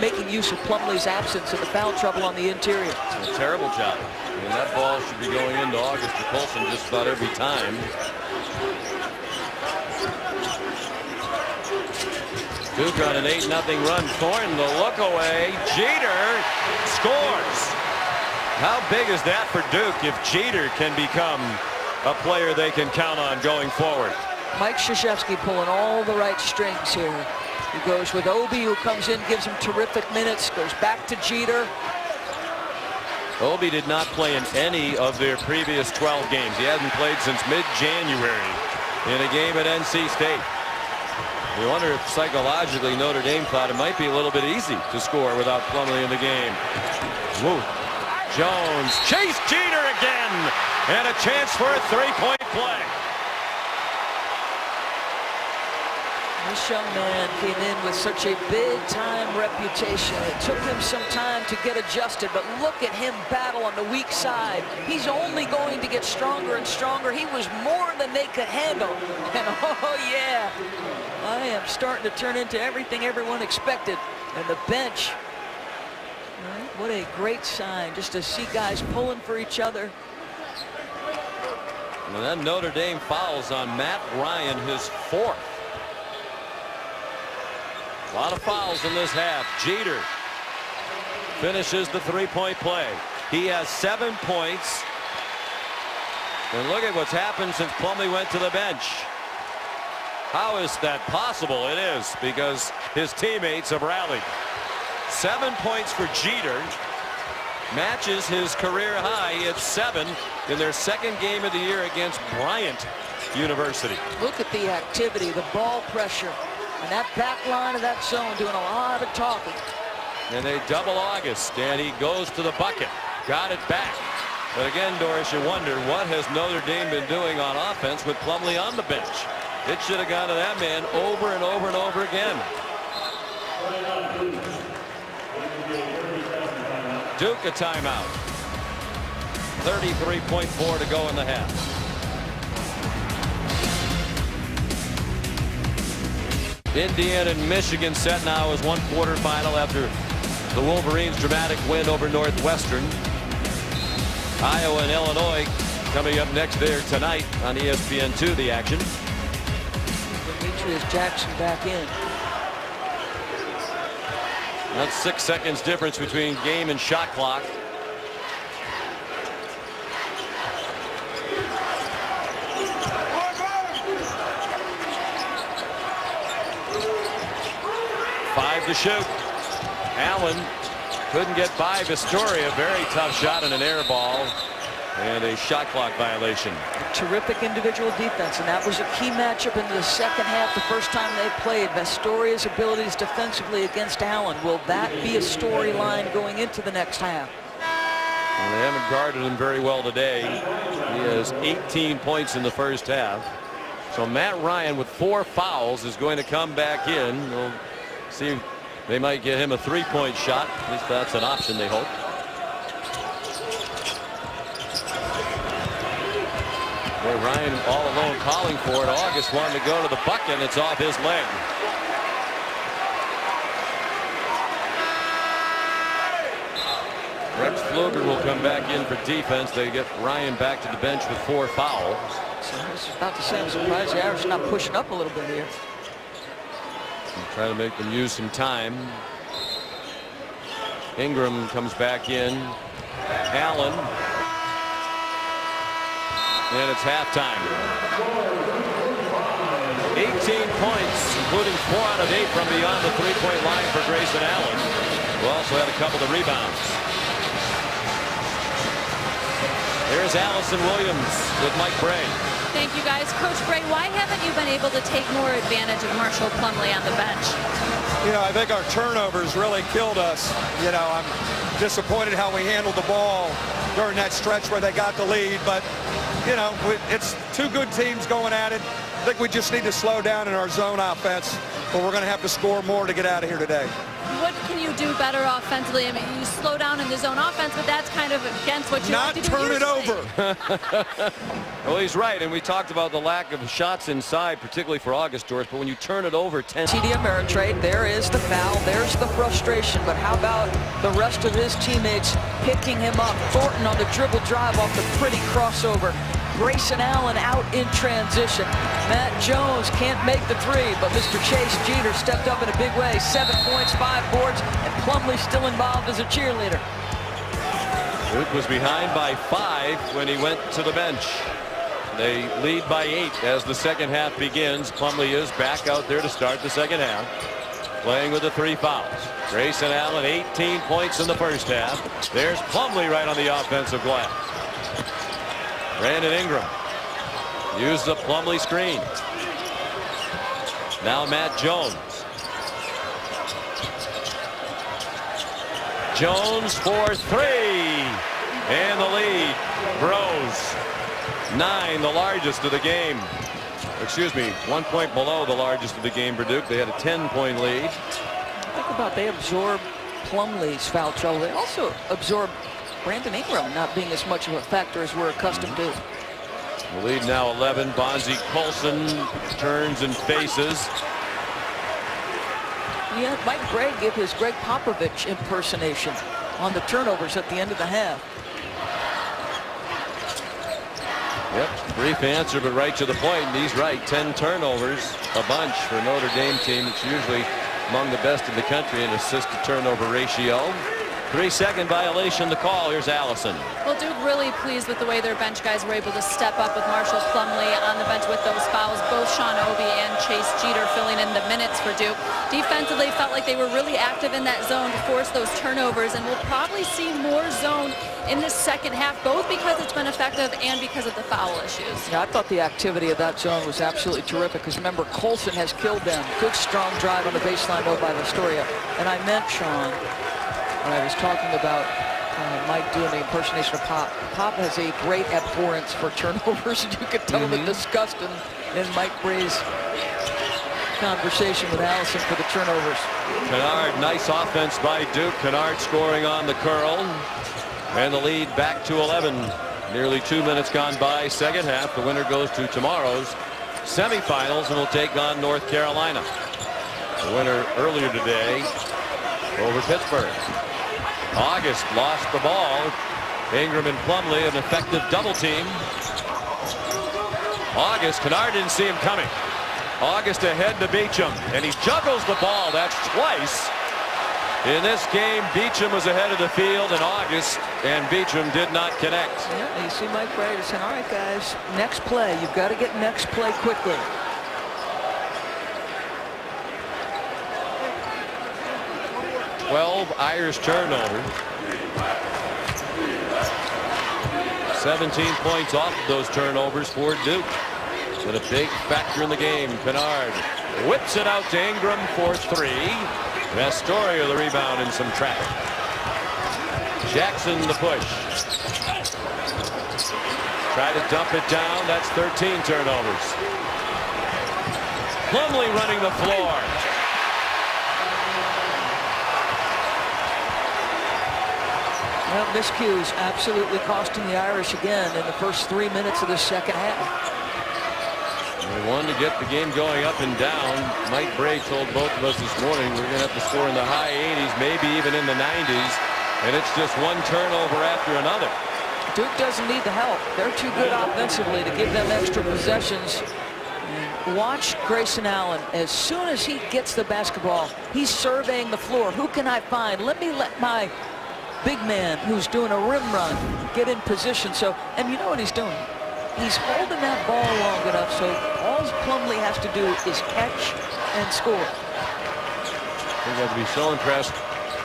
making use of Plumlee's absence and the foul trouble on the interior. It's a terrible job. And that ball should be going into August to Colson just about every time. Duke on an 8-0 run. Thornton the look away. Jeter scores. How big is that for Duke if Jeter can become a player they can count on going forward? Mike Krzyzewski pulling all the right strings here. He goes with Obi, who comes in, gives him terrific minutes, goes back to Jeter. Obi did not play in any of their previous 12 games. He hasn't played since mid-January in a game at NC State. You wonder if psychologically Notre Dame thought it might be a little bit easy to score without Plumlee in the game. Woo. Jones chased Jeter again, and a chance for a 3-point play. This young man came in with such a big-time reputation. It took him some time to get adjusted, but look at him battle on the weak side. He's only going to get stronger and stronger. He was more than they could handle. And oh yeah, I am starting to turn into everything everyone expected. And the bench, what a great sign just to see guys pulling for each other. And then Notre Dame fouls on Matt Ryan, his 4th. A lot of fouls in this half. Jeter finishes the 3-point play. He has 7 points. And look at what's happened since Plumlee went to the bench. How is that possible? It is because his teammates have rallied. 7 points for Jeter. Matches his career high at 7 in their 2nd game of the year against Bryant University. Look at the activity, the ball pressure. And that back line of that zone doing a lot of talking. And they double August, and he goes to the bucket. Got it back. But again, Doris, you wonder, what has Notre Dame been doing on offense with Plumlee on the bench? It should have gone to that man over and over and over again. Duke a timeout. 33.4 to go in the half. Indiana and Michigan set now as one quarterfinal after the Wolverines' dramatic win over Northwestern. Iowa and Illinois coming up next there tonight on ESPN2, the action. Demetrius Jackson back in. That's 6 seconds difference between game and shot clock. To shoot. Allen couldn't get by Vistoria. Very tough shot and an air ball and a shot clock violation. Terrific individual defense, and that was a key matchup in the 2nd half. The first time they played. Vistoria's abilities defensively against Allen. Will that be a storyline going into the next half? Well, they haven't guarded him very well today. He has 18 points in the first half. So Matt Ryan with 4 fouls is going to come back in. We'll see if they might get him a 3-point shot. At least that's an option, they hope. Boy, Ryan all alone calling for it. August wanted to go to the bucket, and it's off his leg. Rex Pfluger will come back in for defense. They get Ryan back to the bench with 4 fouls. So I was about to say, I'm surprised the Irish are not pushing up a little bit here. Try to make them use some time. Ingram comes back in. Allen. And it's halftime. 18 points, including 4 out of 8 from beyond the 3-point line for Grayson Allen, who also had a couple of rebounds. Here's Allison Williams with Mike Bray. Thank you, guys. Coach Bray, why haven't you been able to take more advantage of Marshall Plumlee on the bench? You know, I think our turnovers really killed us. You know, I'm disappointed how we handled the ball during that stretch where they got the lead. But, you know, it's two good teams going at it. I think we just need to slow down in our zone offense, but we're going to have to score more to get out of here today. What can you do better offensively? I mean, you slow down in the zone offense, but that's kind of against what you like to do. Not turn it over. Well, he's right, and we talked about the lack of shots inside, particularly for August, Doris, but when you turn it over 10... TD Ameritrade, there is the foul, there's the frustration, but how about the rest of his teammates picking him up? Thornton on the dribble drive off the pretty crossover. Grayson Allen out in transition. Matt Jones can't make the three, but Mr. Chase Jeter stepped up in a big way. 7 points, 5 boards, and Plumlee still involved as a cheerleader. Duke was behind by 5 when he went to the bench. They lead by 8 as the second half begins. Plumlee is back out there to start the second half, playing with the 3 fouls. Grayson Allen, 18 points in the first half. There's Plumlee right on the offensive glass. Brandon Ingram used the Plumlee screen. Now Matt Jones. Jones for 3. And the lead grows. 9, the largest of the game. Excuse me, 1 point below the largest of the game for Duke. They had a 10-point lead. Think about they absorb Plumlee's foul trouble. They also absorb Brandon Ingram not being as much of a factor as we're accustomed to. The lead now 11. Bonzie Colson turns and faces. Yeah, Mike Brey give his Greg Popovich impersonation on the turnovers at the end of the half. Yep, brief answer, but right to the point. And he's right. 10 turnovers, a bunch for a Notre Dame team that's usually among the best in the country in assist-to-turnover ratio. 3-second violation to call. Here's Allison. Well, Duke really pleased with the way their bench guys were able to step up with Marshall Plumlee on the bench with those fouls. Both Sean Obi and Chase Jeter filling in the minutes for Duke. Defensively, felt like they were really active in that zone to force those turnovers, and we'll probably see more zone in this second half, both because it's been effective and because of the foul issues. Yeah, I thought the activity of that zone was absolutely terrific, because remember, Colson has killed them. Good strong drive on the baseline though by Lastoria. And I meant, Sean, when I was talking about Mike doing the impersonation of Pop. Pop has a great abhorrence for turnovers, and you could tell the disgust in Mike Bray's conversation with Allison for the turnovers. Kennard, nice offense by Duke. Kennard scoring on the curl. And the lead back to 11. Nearly 2 minutes gone by. Second half. The winner goes to tomorrow's semifinals and will take on North Carolina. The winner earlier today over Pittsburgh. August lost the ball. Ingram and Plumlee, an effective double team. August, Kennard didn't see him coming. August ahead to Beecham, and he juggles the ball. That's twice. In this game, Beecham was ahead of the field, and August and Beecham did not connect. Yeah, you see Mike Brady saying, all right, guys, next play. You've got to get next play quickly. Irish turnovers. 17 points off of those turnovers for Duke. But a big factor in the game. Kennard whips it out to Ingram for 3. Astoria the rebound and some traffic. Jackson the push. Try to dump it down. That's 13 turnovers. Plumlee running the floor. Well, miscues absolutely costing the Irish again in the first 3 minutes of the second half. They wanted to get the game going up and down. Mike Brey told both of us this morning we're going to have to score in the high 80s, maybe even in the 90s. And it's just one turnover after another. Duke doesn't need the help. They're too good offensively to give them extra possessions. Watch Grayson Allen. As soon as he gets the basketball, he's surveying the floor. Who can I find? Let my big man who's doing a rim run get in position. So, and you know what he's doing? He's holding that ball long enough so all Plumlee has to do is catch and score. They got to be so impressed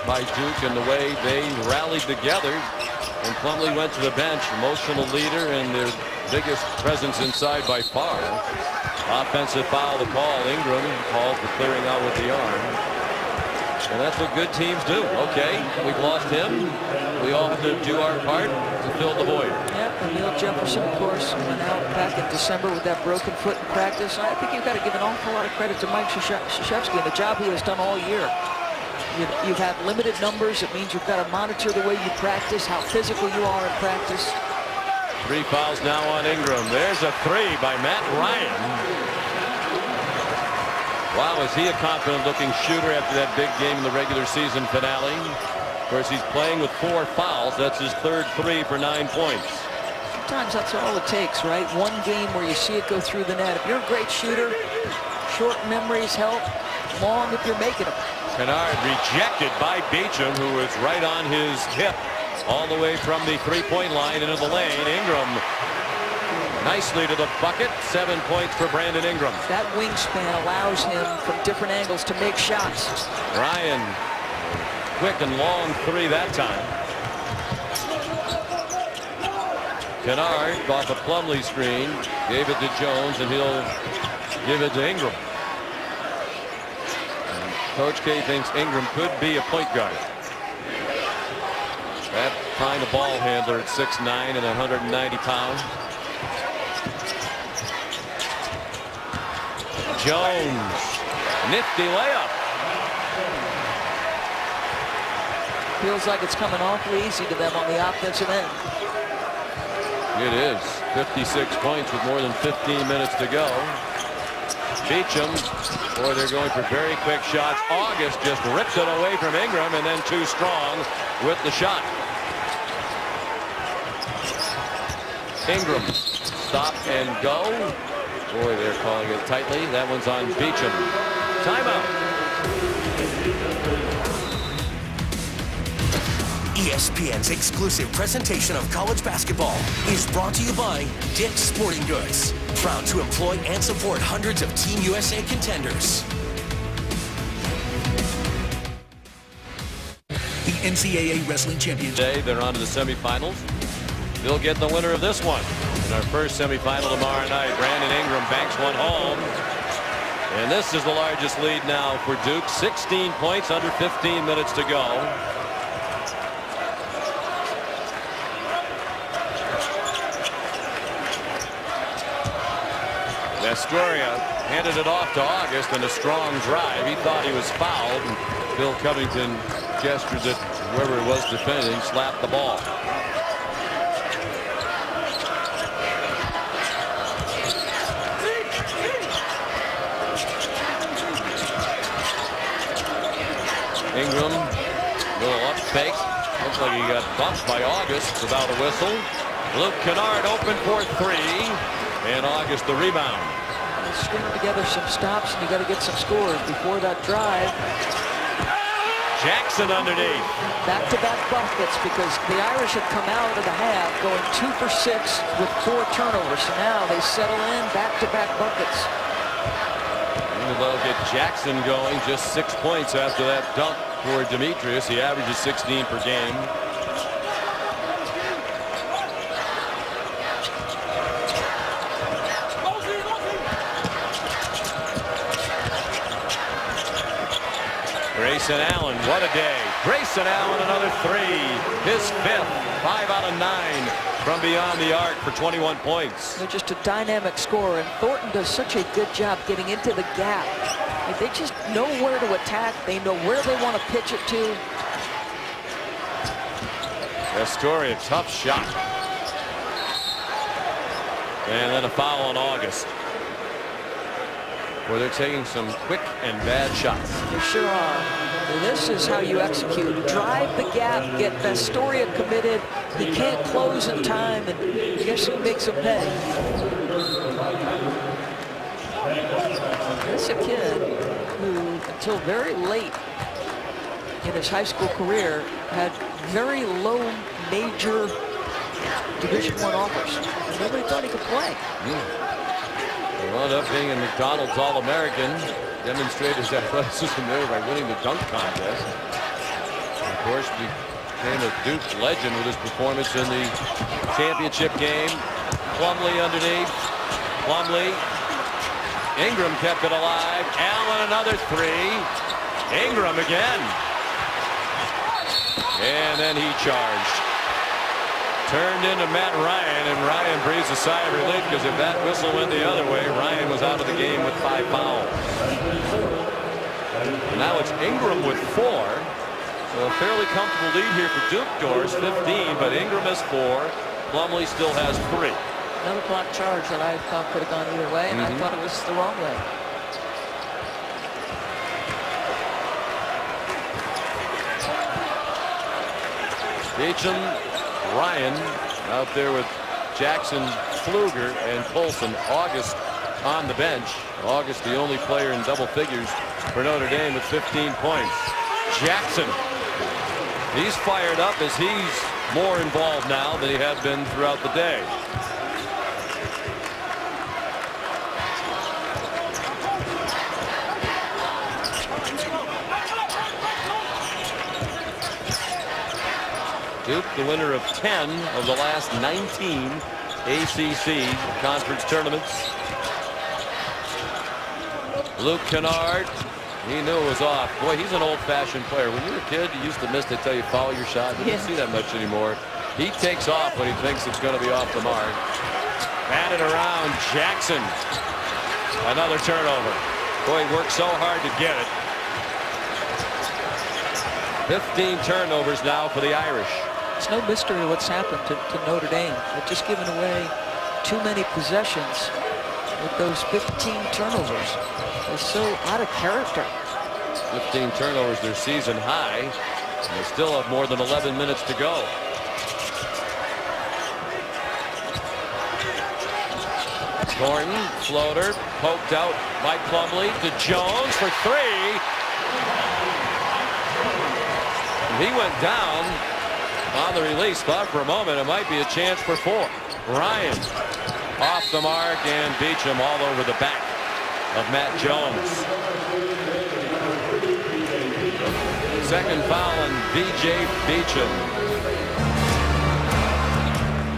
by Duke and the way they rallied together. And Plumlee went to the bench, emotional leader and their biggest presence inside by far. Offensive foul to call. Ingram called for clearing out with the arm. And that's what good teams do. Okay, we've lost him. We all have to do our part to fill the void. Yep, and Neil Jefferson, of course, went out back in December with that broken foot in practice. I think you've got to give an awful lot of credit to Mike Krzyzewski and the job he has done all year. You've had limited numbers. It means you've got to monitor the way you practice, how physical you are in practice. 3 fouls now on Ingram. There's a 3 by Matt Ryan. Wow, is he a confident-looking shooter after that big game in the regular season finale? Of course, he's playing with 4 fouls. That's his 3rd 3 for 9 points. Sometimes that's all it takes, right? One game where you see it go through the net. If you're a great shooter, short memories help. Long if you're making them. Kennard rejected by Beecham, who was right on his hip all the way from the 3-point line into the lane. Ingram nicely to the bucket. 7 points for Brandon Ingram. That wingspan allows him from different angles to make shots. Ryan, quick and long 3 that time. Kennard off a Plumlee screen, gave it to Jones, and he'll give it to Ingram. And Coach K thinks Ingram could be a point guard. That kind of ball handler at 6'9" and 190 pounds. Jones, nifty layup. Feels like it's coming awfully easy to them on the offensive end. It is. 56 points with more than 15 minutes to go. Beecham, boy, they're going for very quick shots. August just rips it away from Ingram, and then too strong with the shot. Ingram, stop and go. Boy, they're calling it tightly. That one's on Beecham. Timeout. ESPN's exclusive presentation of college basketball is brought to you by Dick's Sporting Goods, proud to employ and support hundreds of Team USA contenders. The NCAA Wrestling Championship. Today, they're on to the semifinals. They'll get the winner of this one in our first semifinal tomorrow night. Brandon Ingram banks one home. And this is the largest lead now for Duke. 16 points, under 15 minutes to go. Astoria handed it off to August in a strong drive. He thought he was fouled. And Bill Covington gestured that whoever it was defending slapped the ball. Ingram, little up fake. Looks like he got bumped by August without a whistle. Luke Kennard open for 3. And August the rebound. String together some stops, and you got to get some scores before that drive. Jackson underneath. Back-to-back buckets, because the Irish have come out of the half going 2 for 6 with 4 turnovers. So now they settle in, back-to-back buckets. And they'll get Jackson going. Just 6 points after that dunk for Demetrius. He averages 16 per game. Grayson Allen, what a day. Grayson Allen, another 3. His 5th, 5 out of 9 from beyond the arc for 21 points. They're just a dynamic scorer, and Thornton does such a good job getting into the gap. They just know where to attack. They know where they want to pitch it to. Astoria, tough shot. And then a foul on August, where they're taking some quick and bad shots. They sure are. And this is how you execute. Drive the gap, get Astoria committed. He can't close in time, and I guess he makes him pay. That's a kid who, until very late in his high school career, had very low major Division I offers. Nobody thought he could play. He wound up being a McDonald's All-American, demonstrated his athleticism there by winning the dunk contest. And of course, became a Duke legend with his performance in the championship game. Plumlee underneath. Plumlee. Ingram kept it alive. Allen, another 3. Ingram again. And then he charged. Turned into Matt Ryan, and Ryan breathes a sigh of relief because if that whistle went the other way, Ryan was out of the game with 5 fouls. Now it's Ingram with 4. So a fairly comfortable lead here for Duke Doors, 15, but Ingram has 4. Plumlee still has 3. Another block charge that I thought could have gone either way, and I thought it was the wrong way. Beecham, Ryan out there with Jackson, Pfluger, and Colson. August on the bench. August the only player in double figures for Notre Dame with 15 points. Jackson, he's fired up as he's more involved now than he had been throughout the day. Duke, the winner of 10 of the last 19 ACC conference tournaments. Luke Kennard, he knew it was off. Boy, he's an old-fashioned player. When you were a kid, you used to miss, they tell you follow your shot. You don't see that much anymore. He takes off when he thinks it's going to be off the mark. Batted around, Jackson. Another turnover. Boy, he worked so hard to get it. 15 turnovers now for the Irish. It's no mystery what's happened to Notre Dame. They've just given away too many possessions with those 15 turnovers. They're so out of character. 15 turnovers, their season high. And they still have more than 11 minutes to go. Gordon, floater, poked out by Plumlee to Jones for 3. And he went down on the release. Thought for a moment it might be a chance for 4. Ryan off the mark, and Beecham all over the back of Matt Jones. Second foul on B.J. Beecham.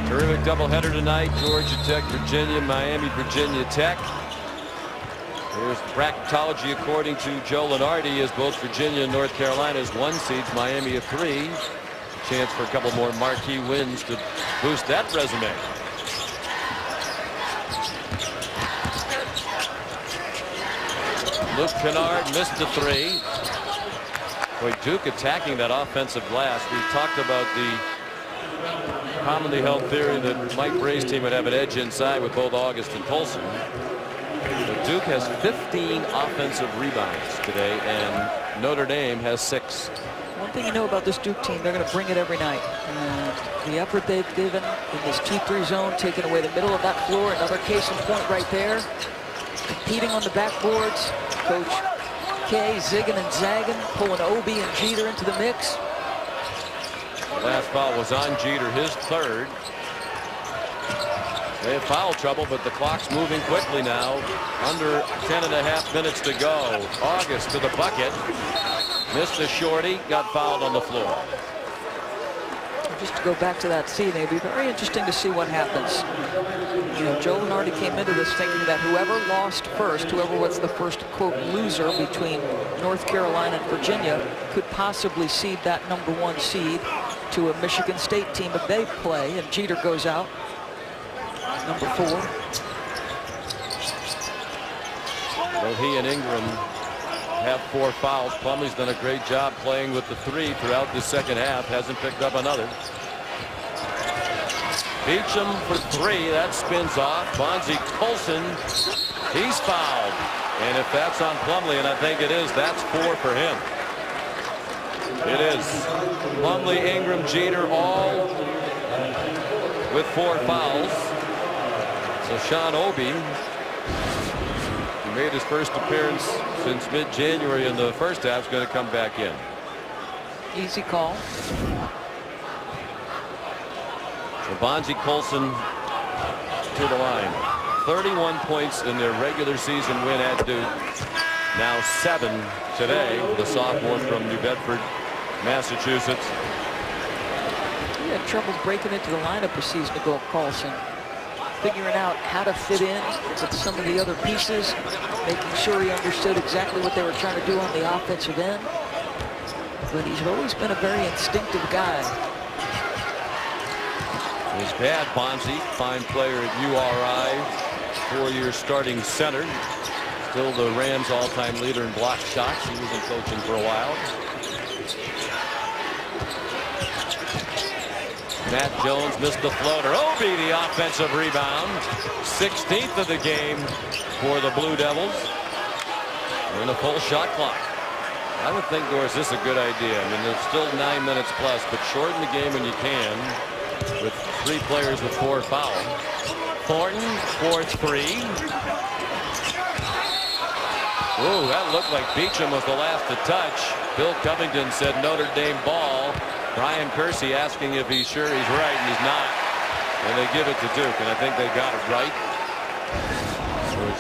Terrific doubleheader tonight. Georgia Tech, Virginia, Miami, Virginia Tech. Here's bracketology according to Joe Lenardi, as both Virginia and North Carolina's 1 seeds, Miami a 3. Chance for a couple more marquee wins to boost that resume. Luke Kennard missed the 3. Boy, Duke attacking that offensive glass. We talked about the commonly held theory that Mike Bray's team would have an edge inside with both August and Colson. But Duke has 15 offensive rebounds today, and Notre Dame has 6. One thing you know about this Duke team, they're going to bring it every night. And the effort they've given in this 2-3 zone, taking away the middle of that floor, another case in point right there. Competing on the backboards. Coach K zigging and zagging, pulling Obi and Jeter into the mix. The last foul was on Jeter, his 3rd. They have foul trouble, but the clock's moving quickly now. Under 10.5 minutes to go. August to the bucket. Missed a shorty, got fouled on the floor. Just to go back to that scene, it'd be very interesting to see what happens. You know, Joe Lenardi came into this thinking that whoever lost first, whoever was the first, quote, loser between North Carolina and Virginia, could possibly seed that #1 seed to a Michigan State team if they play, and Jeter goes out. Number 4. Well, he and Ingram have 4 fouls. Plumlee's done a great job playing with the 3 throughout the second half. Hasn't picked up another. Beecham for 3. That spins off. Bonzie Colson, he's fouled. And if that's on Plumlee, and I think it is, that's 4 for him. It is. Plumlee, Ingram, Jeter, all with 4 fouls. So Sean Obi, who made his first appearance since mid-January in the first half, is going to come back in. Easy call. So Bonzie Colson to the line. 31 points in their regular season win at Duke. Now 7 today. The sophomore from New Bedford, Massachusetts. He had trouble breaking into the lineup a season ago, Carlson. figuring out how to fit in with some of the other pieces, making sure he understood exactly what they were trying to do on the offensive end. But he's always been a very instinctive guy. His dad, Bonzi, fine player at URI, 4-year starting center. Still the Rams' all-time leader in block shots. He wasn't coaching for a while. Matt Jones missed the floater. Obi, the offensive rebound. 16th of the game for the Blue Devils. And a full shot clock. I would think, Doris, this is a good idea. I mean, there's still 9 minutes plus, but shorten the game when you can with 3 players with 4 fouls. Thornton for 3. Ooh, that looked like Beecham was the last to touch. Bill Covington said Notre Dame ball. Brian Kersey asking if he's sure he's right, and he's not. And they give it to Duke, and I think they got it right.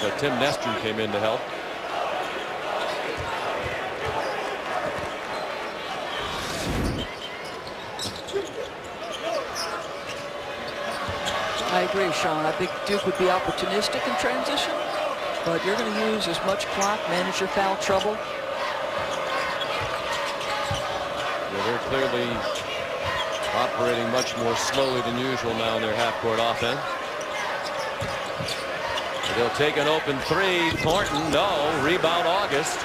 So Tim Nestor came in to help. I agree, Sean. I think Duke would be opportunistic in transition, but you're going to use as much clock, manage your foul trouble. Yeah, they're clearly operating much more slowly than usual now in their half-court offense. They'll take an open 3. Thornton, no. Rebound August.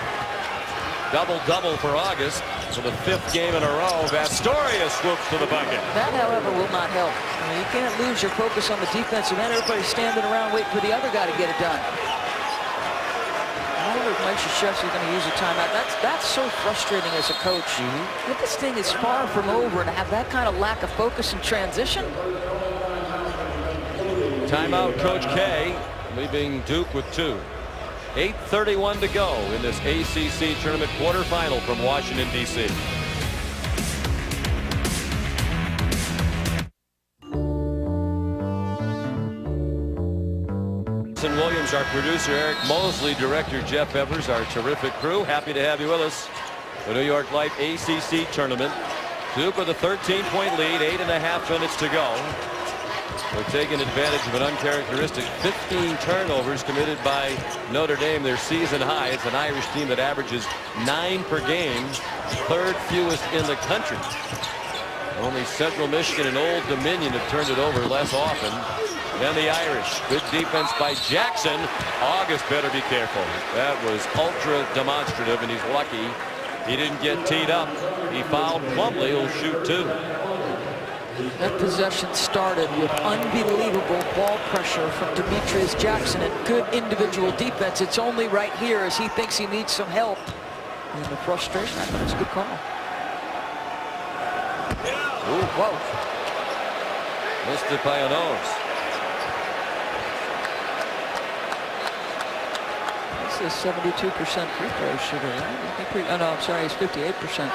Double-double for August for the 5th game in a row. Vastoria swoops to the bucket. That, however, will not help. I mean, you can't lose your focus on the defensive end. Everybody's standing around waiting for the other guy to get it done. I wonder if Mike Krzyzewski's going to use a timeout. That's so frustrating as a coach. If this thing is far from over and have that kind of lack of focus in transition. Timeout, Coach K, leaving Duke with 2. 8:31 to go in this ACC Tournament quarterfinal from Washington, D.C. Williams, our producer, Eric Mosley, director Jeff Evers, our terrific crew. Happy to have you with us. The New York Life ACC Tournament. Duke with a 13-point lead, 8.5 minutes to go. They're taking advantage of an uncharacteristic 15 turnovers committed by Notre Dame, their season high. It's an Irish team that averages 9 per game, 3rd fewest in the country. Only Central Michigan and Old Dominion have turned it over less often than the Irish. Good defense by Jackson. August better be careful. That was ultra demonstrative, and he's lucky he didn't get teed up. He fouled Plumlee, who'll shoot 2. That possession started with unbelievable ball pressure from Demetrius Jackson and good individual defense. It's only right here as he thinks he needs some help. And the frustration, I thought it was a good call. Ooh, whoa. Missed it by a nose. This is 72% free throw shooter, right? Oh, no, I'm sorry, it's 58%.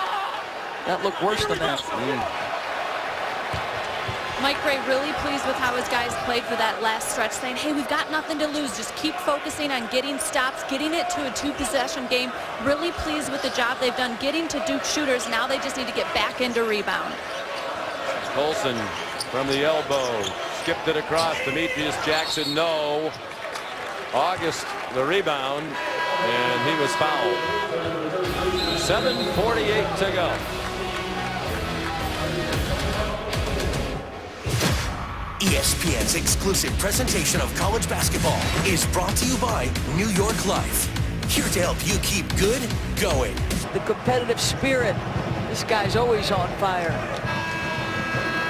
That looked worse than that. Mike Ray really pleased with how his guys played for that last stretch, saying, hey, we've got nothing to lose. Just keep focusing on getting stops, getting it to a 2-possession game. Really pleased with the job they've done getting to Duke shooters. Now they just need to get back into rebound. Colson from the elbow. Skipped it across. Demetrius Jackson, no. August, the rebound, and he was fouled. 7:48 to go. ESPN's exclusive presentation of college basketball is brought to you by New York Life. Here to help you keep good going. The competitive spirit. This guy's always on fire.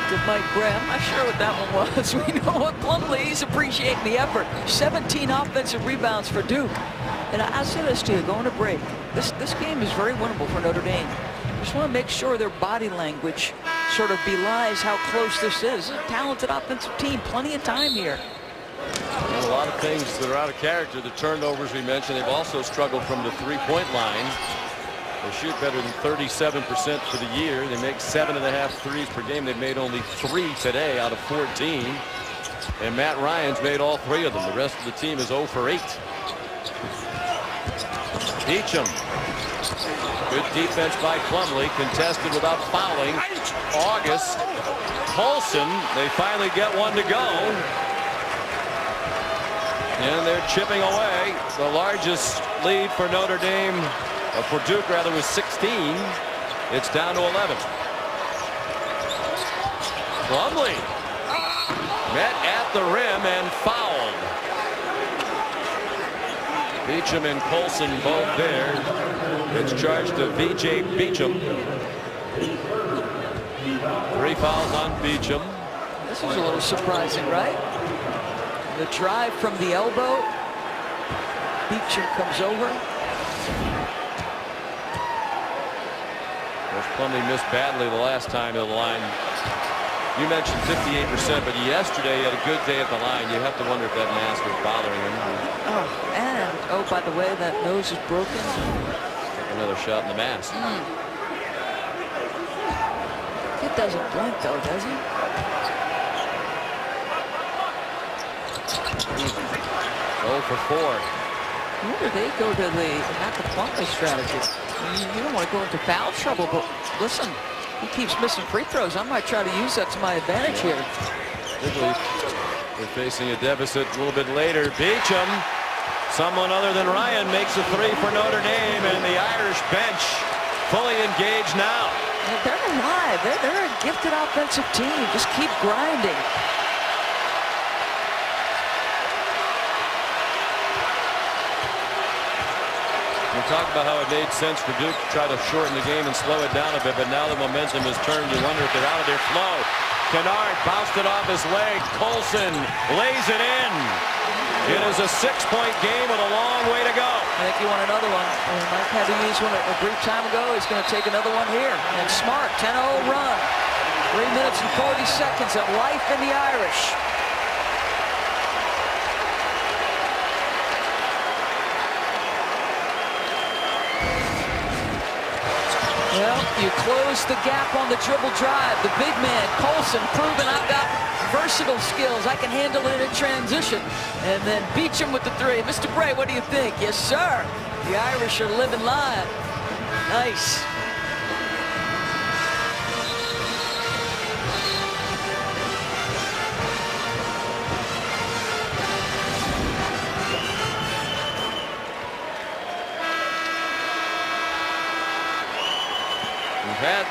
To Mike Graham, I'm not sure what that one was. We know what Plumlee, he's appreciating the effort. 17 offensive rebounds for Duke. And I'll say this to you, going to break. This game is very winnable for Notre Dame. Just want to make sure their body language sort of belies how close this is. This is a talented offensive team. Plenty of time here. And a lot of things that are out of character. The turnovers we mentioned. They've also struggled from the three-point line. They shoot better than 37% for the year. They make 7.5 threes per game. They've made only 3 today out of 14. And Matt Ryan's made all 3 of them. The rest of the team is 0 for 8. Beecham. Good defense by Plumlee. Contested without fouling. August. Colson. They finally get one to go. And they're chipping away. The largest lead for Notre Dame, for Duke rather, was 16. It's down to 11. Plumlee met at the rim and fouled. Beecham and Colson both there. It's charged to V.J. Beecham. 3 fouls on Beecham. This is a little surprising, right? The drive from the elbow. Beecham comes over. Of course, Plumlee missed badly the last time to the line. You mentioned 58%, but yesterday he had a good day at the line. You have to wonder if that mask was bothering him. Oh, and oh, by the way, that nose is broken. Take another shot in the mask. Kid doesn't blink though, does he? 0 for 4. Where do they go to the Plumlee strategy? You don't want to go into foul trouble, but listen, he keeps missing free throws. I might try to use that to my advantage here. They're facing a deficit a little bit later. Beecham, someone other than Ryan, makes a 3 for Notre Dame, and the Irish bench fully engaged now. They're alive. They're a gifted offensive team. Just keep grinding. We talked about how it made sense for Duke to try to shorten the game and slow it down a bit, but now the momentum has turned. You wonder if they're out of their flow. Kennard bounced it off his leg. Colson lays it in. It is a 6-point game with a long way to go. I think you want another one. Mike had to use one a brief time ago. He's going to take another one here. And smart, 10-0 run. 3 minutes and 40 seconds of life in the Irish. Well, you close the gap on the dribble drive. The big man, Colson, proving I've got versatile skills. I can handle it in transition. And then Beecham with the 3. Mr. Bray, what do you think? Yes, sir. The Irish are living live. Nice. Had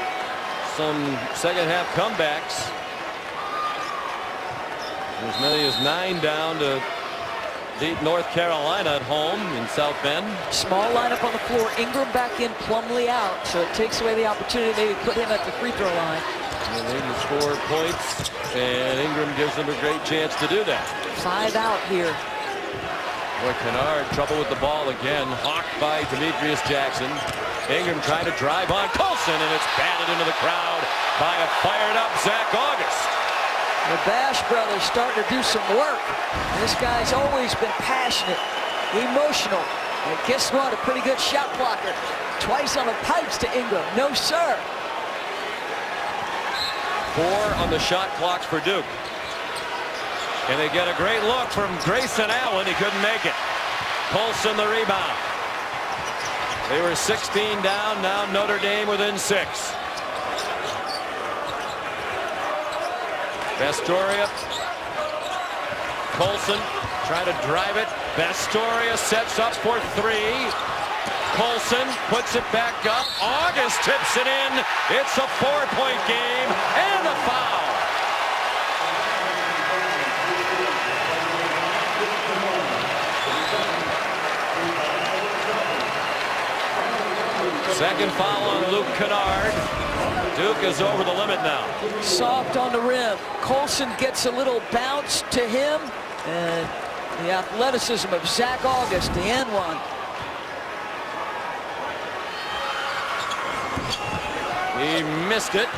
some second-half comebacks. As many as 9 down to beat North Carolina at home in South Bend. Small lineup on the floor. Ingram back in, Plumlee out. So it takes away the opportunity to put him at the free throw line. And they can score points, and Ingram gives them a great chance to do that. 5 out here. Boy, Kennard, trouble with the ball again. Hawked by Demetrius Jackson. Ingram trying to drive on Colson, and it's batted into the crowd by a fired-up Zach August. The Bash brothers starting to do some work. This guy's always been passionate, emotional, and guess what? A pretty good shot blocker. Twice on the pipes to Ingram. No, sir. 4 on the shot clocks for Duke. And they get a great look from Grayson Allen. He couldn't make it. Colson the rebound. They were 16 down. Now Notre Dame within 6. Bastoria. Colson trying to drive it. Bastoria sets up for 3. Colson puts it back up. August tips it in. It's a 4-point game and a foul. Second foul on Luke Kennard. Duke is over the limit now. Soft on the rim. Colson gets a little bounce to him. And the athleticism of Zach August, the N1. He missed it.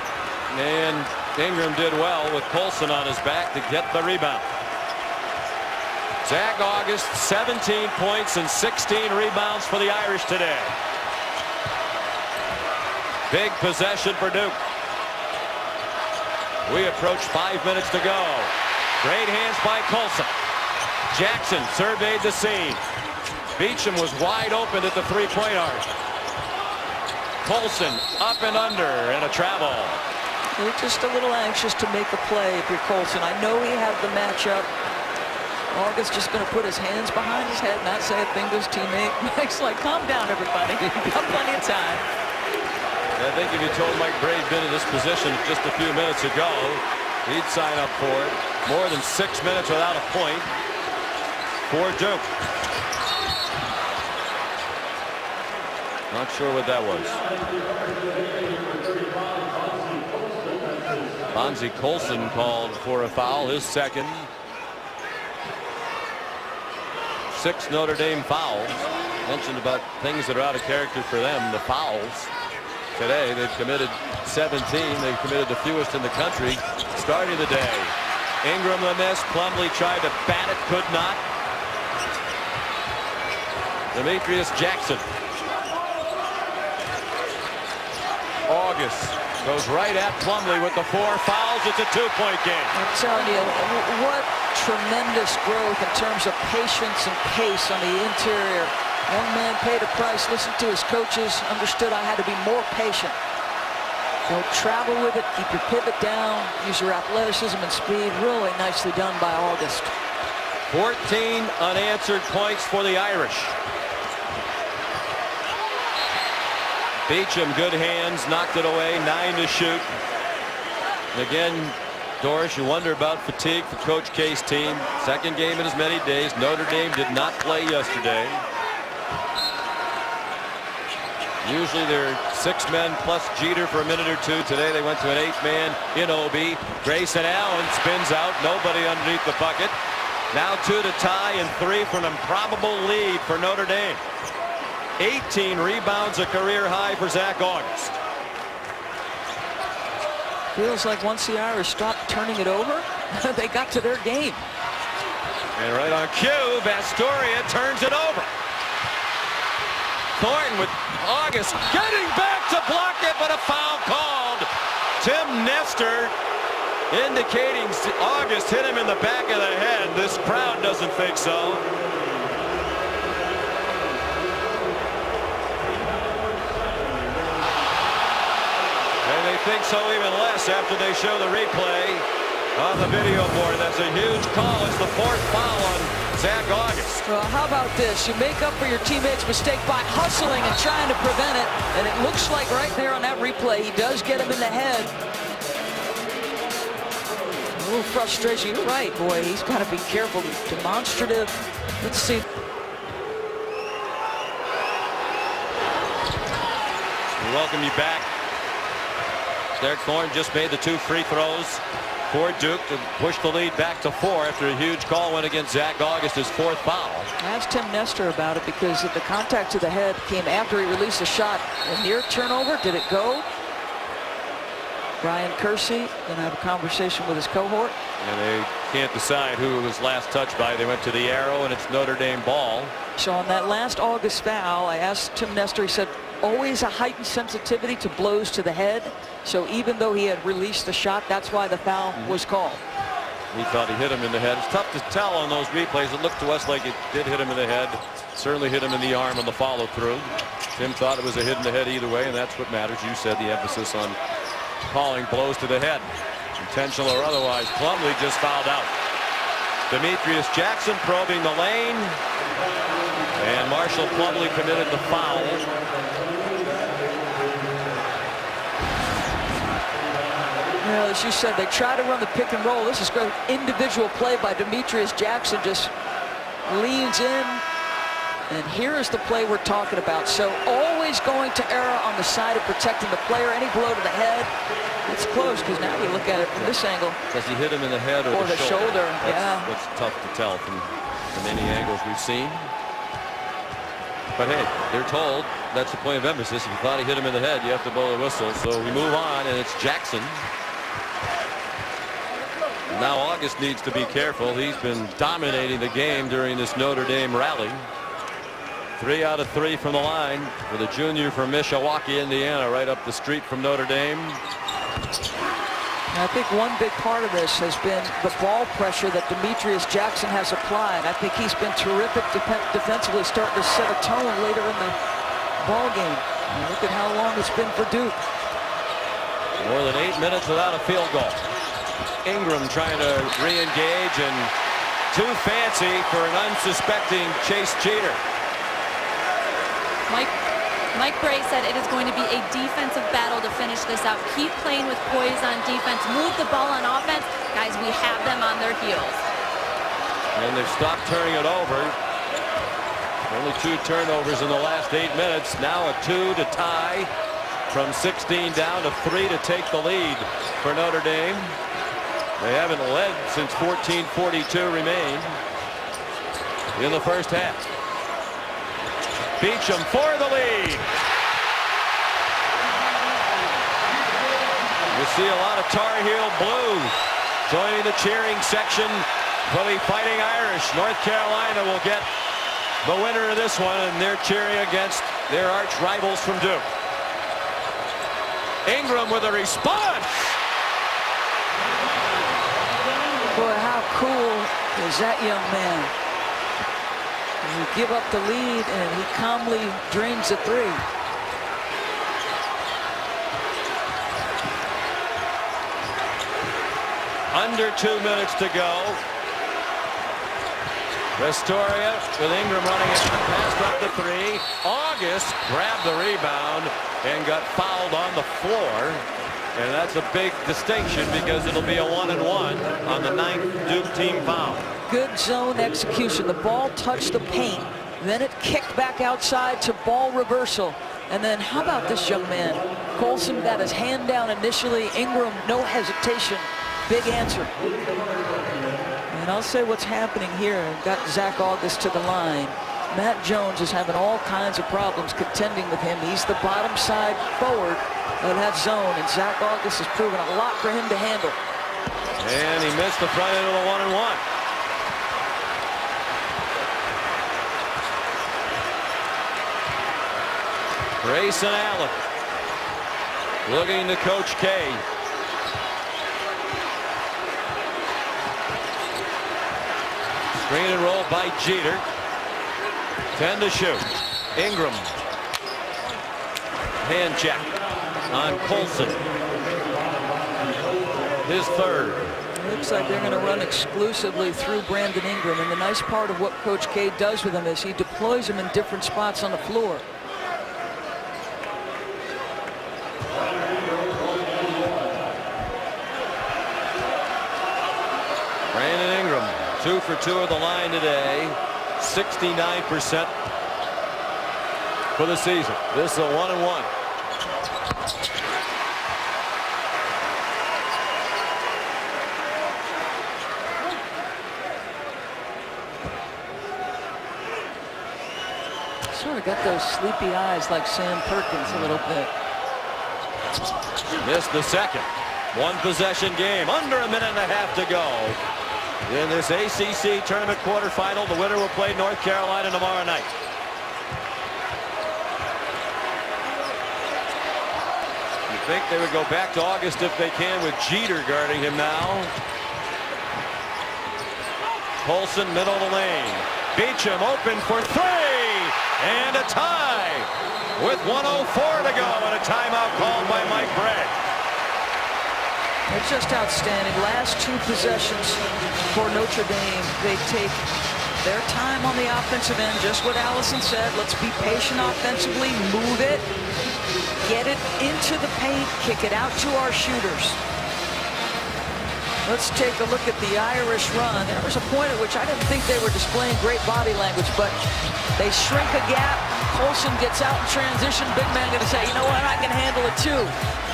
And Ingram did well with Colson on his back to get the rebound. Zach August, 17 points and 16 rebounds for the Irish today. Big possession for Duke. We approach 5 minutes to go. Great hands by Colson. Jackson surveyed the scene. Beecham was wide open at the 3-point arc. Colson up and under and a travel. You're just a little anxious to make a play if you're Colson. I know he had the matchup August just going to put his hands behind his head, not say a thing to his teammate. Mike's like, calm down, everybody. We've got plenty of time. I think if you told Mike Bray'd been in this position just a few minutes ago, he'd sign up for it. More than 6 minutes without a point for Duke. Not sure what that was. Bonzie Colson called for a foul, his second. 6 Notre Dame fouls. Mentioned about things that are out of character for them, the fouls. Today they've committed 17. They've committed the fewest in the country starting the day. Ingram the miss. Plumlee tried to bat it, could not. Demetrius Jackson. August goes right at Plumlee with the 4 fouls. It's a 2-point game. I'm telling you, what tremendous growth in terms of patience and pace on the interior. Young man paid a price, listened to his coaches, understood I had to be more patient. Don't travel with it, keep your pivot down, use your athleticism and speed. Really nicely done by August. 14 unanswered points for the Irish. Beecham, good hands, knocked it away, 9 to shoot. And again, Doris, you wonder about fatigue for Coach K's team. Second game in as many days. Notre Dame did not play yesterday. Usually they're 6 men plus Jeter for a minute or two. Today they went to an 8th man in Obi. Grayson Allen spins out. Nobody underneath the bucket. Now 2 to tie and 3 for an improbable lead for Notre Dame. 18 rebounds, a career high for Zach August. Feels like once the Irish stopped turning it over, they got to their game. And right on cue, Bastoria turns it over. Thornton with August getting back to block it, but a foul called. Tim Nestor indicating August hit him in the back of the head. This crowd doesn't think so. And they think so even less after they show the replay on the video board. That's a huge call. It's the 4th foul on Zach August. Well, how about this? You make up for your teammate's mistake by hustling and trying to prevent it. And it looks like right there on that replay, he does get him in the head. A little frustration. You're right, boy. He's got to be careful. Demonstrative. Let's see. We welcome you back. Derek Thornton just made the 2 free throws for Duke to push the lead back to 4 after a huge call went against Zach August, his 4th foul. I asked Tim Nestor about it because the contact to the head came after he released a shot. A near turnover, did it go? Brian Kersey going to have a conversation with his cohort. And they can't decide who it was last touched by. They went to the arrow, and it's Notre Dame ball. So on that last August foul, I asked Tim Nestor, he said, always a heightened sensitivity to blows to the head. So even though he had released the shot, that's why the foul was called. He thought he hit him in the head. It's tough to tell on those replays. It looked to us like it did hit him in the head. Certainly hit him in the arm on the follow through. Tim thought it was a hit in the head either way, and that's what matters. You said the emphasis on calling blows to the head, intentional or otherwise. Plumlee just fouled out. Demetrius Jackson probing the lane, and Marshall Plumlee committed the foul. Well, as you said, they try to run the pick and roll. This is great individual play by Demetrius Jackson. Just leans in, and here is the play we're talking about. So always going to err on the side of protecting the player. Any blow to the head, it's close because now you look at it from this angle. Does he hit him in the head or the shoulder? Yeah, that's tough to tell from any angles we've seen. But hey, they're told that's the point of emphasis. If you thought he hit him in the head, you have to blow the whistle. So we move on, and it's Jackson. Now August needs to be careful. He's been dominating the game during this Notre Dame rally. 3 out of 3 from the line for the junior from Mishawaka, Indiana, right up the street from Notre Dame. I think one big part of this has been the ball pressure that Demetrius Jackson has applied. I think he's been terrific defensively, starting to set a tone later in the ball game. And look at how long it's been for Duke. More than 8 minutes without a field goal. Ingram trying to re-engage, and too fancy for an unsuspecting Chase Jeter. Mike Bray said it is going to be a defensive battle to finish this out. Keep playing with poise on defense. Move the ball on offense. Guys, we have them on their heels. And they've stopped turning it over. Only 2 turnovers in the last 8 minutes. Now a 2 to tie. From 16 down to 3 to take the lead for Notre Dame. They haven't led since 14:42 remained in the first half. Beecham for the lead. You see a lot of Tar Heel blue joining the cheering section for the Fighting Irish. North Carolina will get the winner of this one, and they're cheering against their arch rivals from Duke. Ingram with a response. Boy, how cool is that young man? You give up the lead and he calmly drains the 3. Under 2 minutes to go. Restoria with Ingram running it, passed up the 3. August grabbed the rebound and got fouled on the floor. And that's a big distinction because it'll be a 1-and-1 on the 9th Duke team foul. Good zone execution. The ball touched the paint. Then it kicked back outside to ball reversal. And then how about this young man? Colson got his hand down initially. Ingram, no hesitation. Big answer. And I'll say what's happening here. Got Zach August to the line. Matt Jones is having all kinds of problems contending with him. He's the bottom side forward of that zone, and Zach August has proven a lot for him to handle. And he missed the front end of the 1-and-1. Grayson Allen looking to Coach K. Screen and roll by Jeter. 10 to shoot. Ingram. Hand check on Colson. His 3rd. Looks like they're going to run exclusively through Brandon Ingram. And the nice part of what Coach K does with him is he deploys him in different spots on the floor. Brandon Ingram, 2 for 2 at the line today. 69% for the season. This is a 1-and-1. Sort of got those sleepy eyes like Sam Perkins a little bit. Missed the second. 1 possession game. Under a minute and a half to go in this ACC Tournament quarterfinal. The winner will play North Carolina tomorrow night. You think they would go back to August if they can, with Jeter guarding him now. Colson, middle of the lane. Beecham open for 3. And a tie with 1:04 to go, and a timeout called by Mike Bray. It's just outstanding. Last 2 possessions for Notre Dame. They take their time on the offensive end. Just what Allison said. Let's be patient offensively. Move it. Get it into the paint. Kick it out to our shooters. Let's take a look at the Irish run. There was a point at which I didn't think they were displaying great body language, but they shrink a gap. Colson gets out in transition. Big man going to say, you know what, I can handle it too.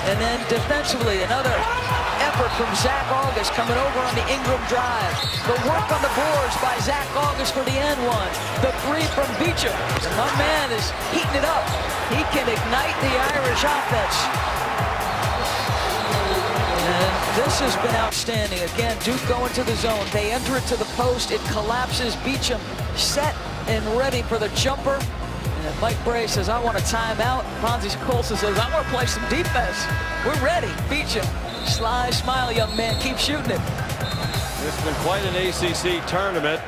And then defensively, another effort from Zach August coming over on the Ingram drive. The work on the boards by Zach August for the end one. The 3 from Beecham. My man is heating it up. He can ignite the Irish offense. And this has been outstanding. Again, Duke going to the zone. They enter it to the post. It collapses. Beecham set and ready for the jumper. And Mike Bray says, I want a timeout. Fonzie Colson says, I want to play some defense. We're ready. Beecham. Sly smile, young man. Keep shooting it. It's been quite an ACC tournament.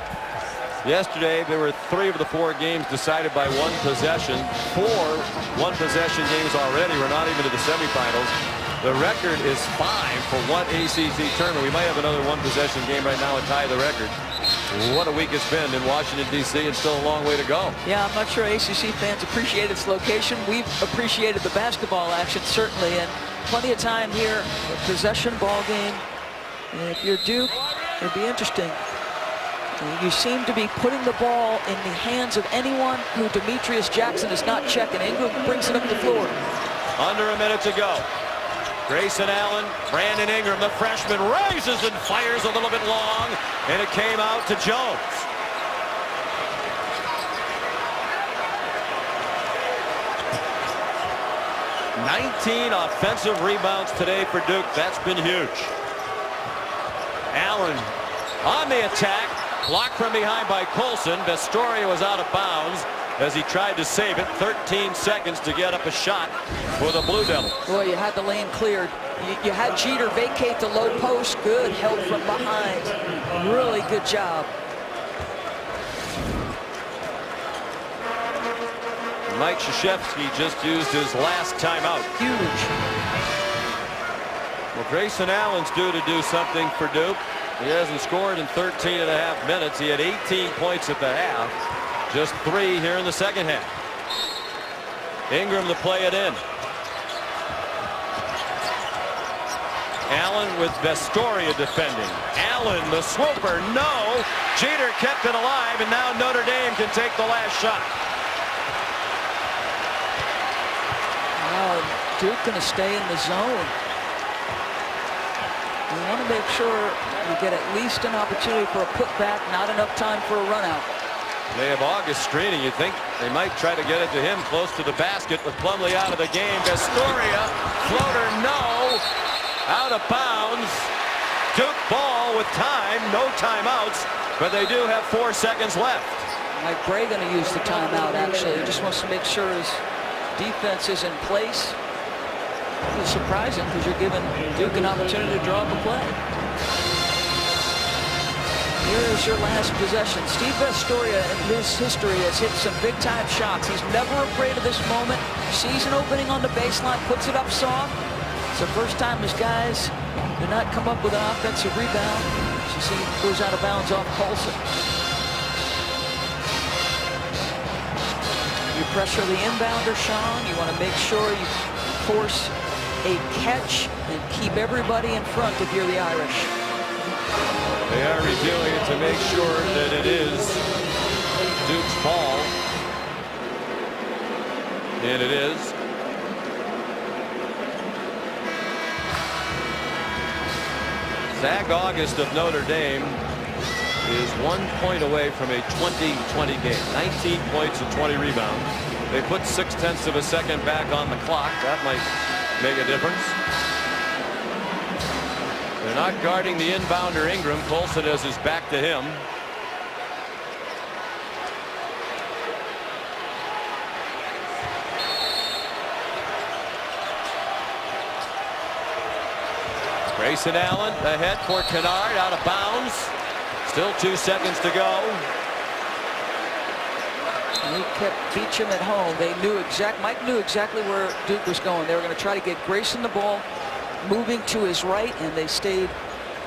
Yesterday, there were 3 of the 4 games decided by 1 possession. 4 one-possession games already. We're not even to the semifinals. The record is 5 for one ACC tournament. We might have another 1-possession game right now and tie the record. what a week it's been in Washington, D.C., and still a long way to go. Yeah, I'm not sure ACC fans appreciate its location. We've appreciated the basketball action, certainly, and plenty of time here. A possession ball game. And if you're Duke, it'll be interesting. You seem to be putting the ball in the hands of anyone who Demetrius Jackson is not checking. Ingram brings it up the floor. Under a minute to go. Grayson Allen, Brandon Ingram, the freshman, raises and fires a little bit long, and it came out to Jones. "19 offensive rebounds today for Duke. That's been huge." Allen on the attack, blocked from behind by Colson. Vestoria was out of bounds as he tried to save it. 13 seconds to get up a shot for the Blue Devils. Boy, you had the lane cleared. You had Jeter vacate the low post. Good help from behind. Really good job. Mike Krzyzewski just used his last timeout. Huge. Well, Grayson Allen's due to do something for Duke. He hasn't scored in 13 and a half minutes. He had 18 points at the half. Just 3 here in the second half. Ingram to play it in. Allen with Vestoria defending. Allen, the swooper, no. Jeter kept it alive, and now Notre Dame can take the last shot. Wow, Duke going to stay in the zone. You want to make sure you get at least an opportunity for a putback, not enough time for a run out. They have August screening. You think they might try to get it to him close to the basket with Plumlee out of the game. Vestoria, floater, no. Out of bounds. Duke ball with time. No timeouts, but they do have 4 seconds left. Mike Bray going to use the timeout, actually. He just wants to make sure his defense is in place. It's surprising because you're giving Duke an opportunity to draw up a play. Here's your last possession. Steve Vestoria in his history has hit some big-time shots. He's never afraid of this moment. Sees an opening on the baseline, puts it up soft. It's the first time his guys do not come up with an offensive rebound. As you see, he goes out of bounds off Colson. You pressure the inbounder, Sean. You want to make sure you force a catch and keep everybody in front if you're the Irish. They are reviewing it to make sure that it is Duke's ball. And it is. Zach August of Notre Dame is 1 point away from a 20-20 game. 19 points and 20 rebounds. They put 0.6 of a second back on the clock. That might make a difference. They're not guarding the inbounder Ingram. Colson has his back to him. Grayson Allen ahead for Kennard, out of bounds. Still 2 seconds to go. He kept Beecham at home. Mike knew exactly where Duke was going. They were going to try to get Grayson the ball moving to his right, and they stayed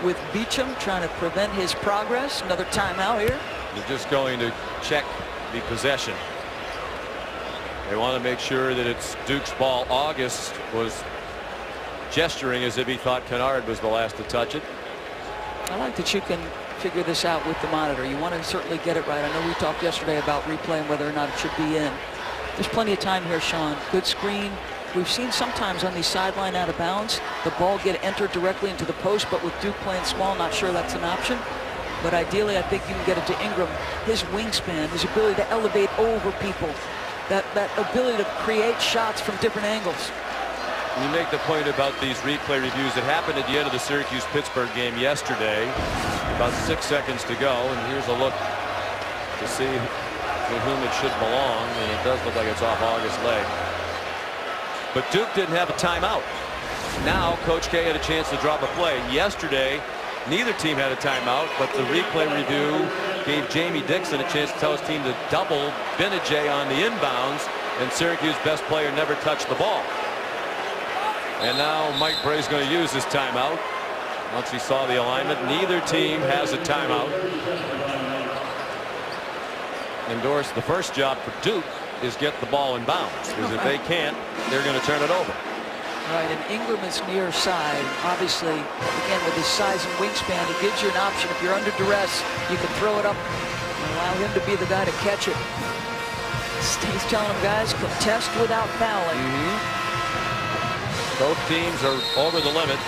with Beecham trying to prevent his progress. Another timeout here. They're just going to check the possession. They want to make sure that it's Duke's ball. August was gesturing as if he thought Kennard was the last to touch it. I like that you can figure this out with the monitor. You want to certainly get it right. I know we talked yesterday about replay and whether or not it should be in. There's plenty of time here, Sean. Good screen. We've seen sometimes on the sideline out of bounds, the ball get entered directly into the post, but with Duke playing small, not sure that's an option. But ideally, I think you can get it to Ingram. His wingspan, his ability to elevate over people, that ability to create shots from different angles. You make the point about these replay reviews. It happened at the end of the Syracuse-Pittsburgh game yesterday. About 6 seconds to go, and here's a look to see to whom it should belong, and it does look like it's off August's leg. But Duke didn't have a timeout. Now Coach K had a chance to drop a play. Yesterday, neither team had a timeout, but the replay review gave Jamie Dixon a chance to tell his team to double Benajay on the inbounds, and Syracuse's best player never touched the ball. And now Mike Bray's going to use his timeout. Once he saw the alignment, neither team has a timeout. Endorse the first job for Duke is get the ball in bounds, because if they can't, they're going to turn it over. Right, and Ingram is near side. Obviously, again, with his size and wingspan, it gives you an option. If you're under duress, you can throw it up and allow him to be the guy to catch it. He's telling them, guys, contest without fouling. Both teams are over the limit.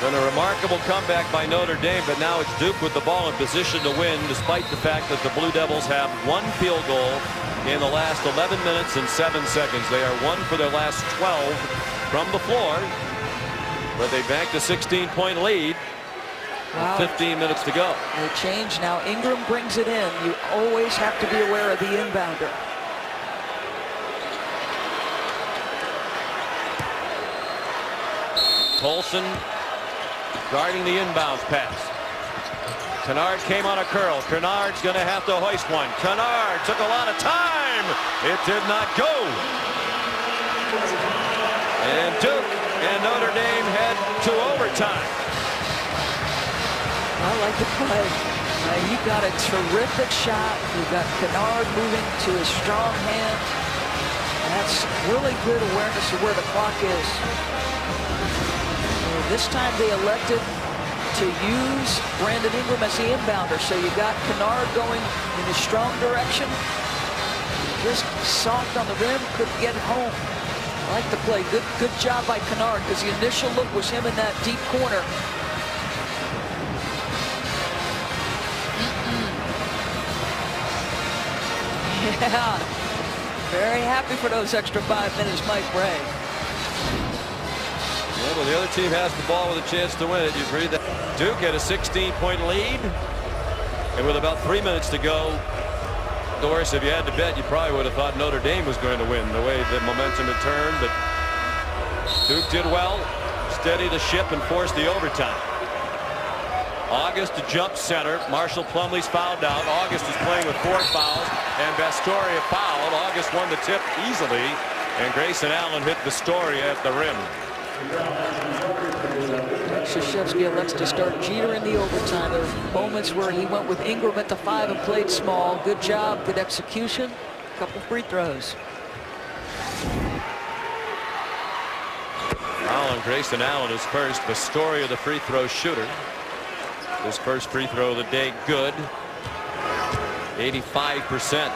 Been a remarkable comeback by Notre Dame, but now it's Duke with the ball in position to win, despite the fact that the Blue Devils have one field goal in the last 11 minutes and 7 seconds. They are 1 for their last 12 from the floor, but they banked a 16-point lead. Wow. 15 minutes to go. They change now. Ingram brings it in. You always have to be aware of the inbounder. Colson guarding the inbounds pass. Kennard came on a curl. Kennard's going to have to hoist one. Kennard took a lot of time. It did not go. And Duke and Notre Dame head to overtime. I like the play. You got a terrific shot. You've got Kennard moving to his strong hand. That's really good awareness of where the clock is. This time they elected to use Brandon Ingram as the inbounder. So you got Kennard going in his strong direction. Just soft on the rim, couldn't get it home. I like the play. Good job by Kennard, because the initial look was him in that deep corner. Yeah, very happy for those extra 5 minutes, Mike Bray. Yeah, well, the other team has the ball with a chance to win it. You agree that Duke had a 16-point lead, and with about 3 minutes to go, Doris, if you had to bet, you probably would have thought Notre Dame was going to win the way the momentum had turned, but Duke did well, steadied the ship, and forced the overtime. August to jump center. Marshall Plumlee's fouled out. August is playing with 4 fouls, and Vastoria fouled. August won the tip easily, and Grayson Allen hit Vastoria at the rim. Krzyzewski elects to start Jeter in the overtime. There were moments where he went with Ingram at the 5 and played small. Good job, good execution. A couple free throws. Allen, Grayson Allen is first. Vastoria, the free throw shooter. His first free throw of the day, good. 85%.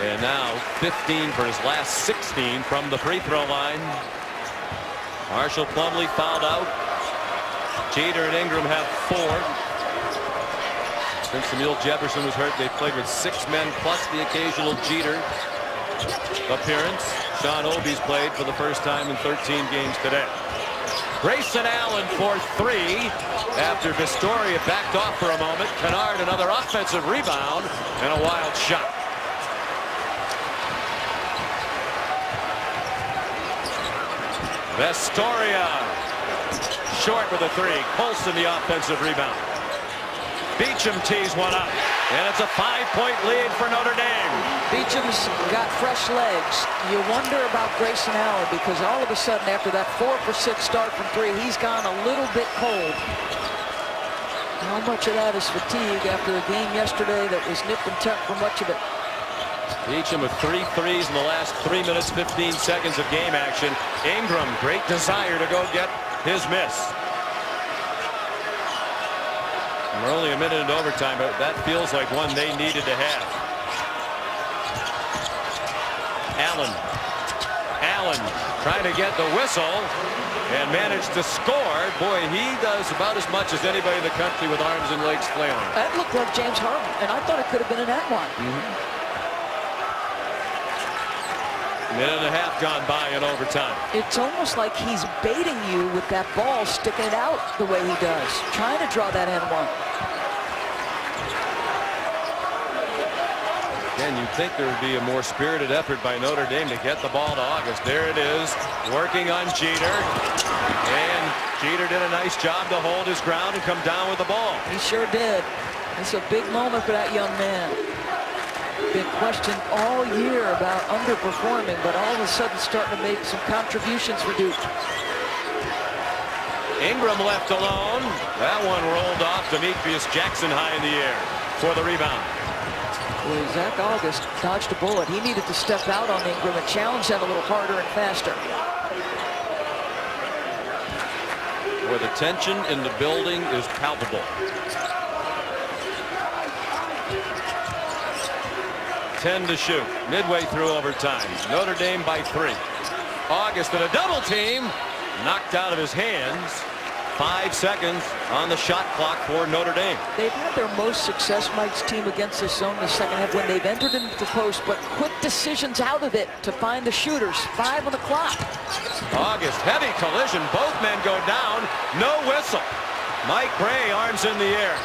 And now 15 for his last 16 from the free throw line. Marshall Plumlee fouled out. Jeter and Ingram have 4. Since Emile Jefferson was hurt, they played with 6 men plus the occasional Jeter appearance. Sean Obi's played for the first time in 13 games today. Grayson Allen for 3 after Vastoria backed off for a moment. Kennard another offensive rebound and a wild shot. Vastoria short with a 3. Colson the offensive rebound. Beecham tees one up, and it's a 5-point lead for Notre Dame. Beecham's got fresh legs. You wonder about Grayson Allen, because all of a sudden after that 4 for 6 start from 3, he's gone a little bit cold. How much of that is fatigue after a game yesterday that was nip and tuck for much of it? Beecham with 3 threes in the last 3 minutes 15 seconds of game action. Ingram, great desire to go get his miss. We're only a minute into overtime, but that feels like one they needed to have. Allen trying to get the whistle and managed to score. Boy, he does about as much as anybody in the country with arms and legs flailing. That looked like James Harden, and I thought it could have been an at one. Minute and a half gone by in overtime. It's almost like he's baiting you with that ball, sticking it out the way he does, trying to draw that N1. Again, you'd think there would be a more spirited effort by Notre Dame to get the ball to August. There it is, working on Jeter. And Jeter did a nice job to hold his ground and come down with the ball. He sure did. It's a big moment for that young man. Been questioned all year about underperforming, but all of a sudden starting to make some contributions for Duke. Ingram left alone. That one rolled off. Demetrius Jackson high in the air for the rebound. Well, Zach August dodged a bullet. He needed to step out on Ingram and challenge that a little harder and faster. Where the tension in the building is palpable. 10 to shoot. Midway through overtime. Notre Dame by 3. August in a double team. Knocked out of his hands. 5 seconds on the shot clock for Notre Dame. They've had their most success, Mike's team, against this zone in the second half when they've entered into the post, but quick decisions out of it to find the shooters. 5 on the clock. August, heavy collision. Both men go down. No whistle. Mike Bray, arms in the air.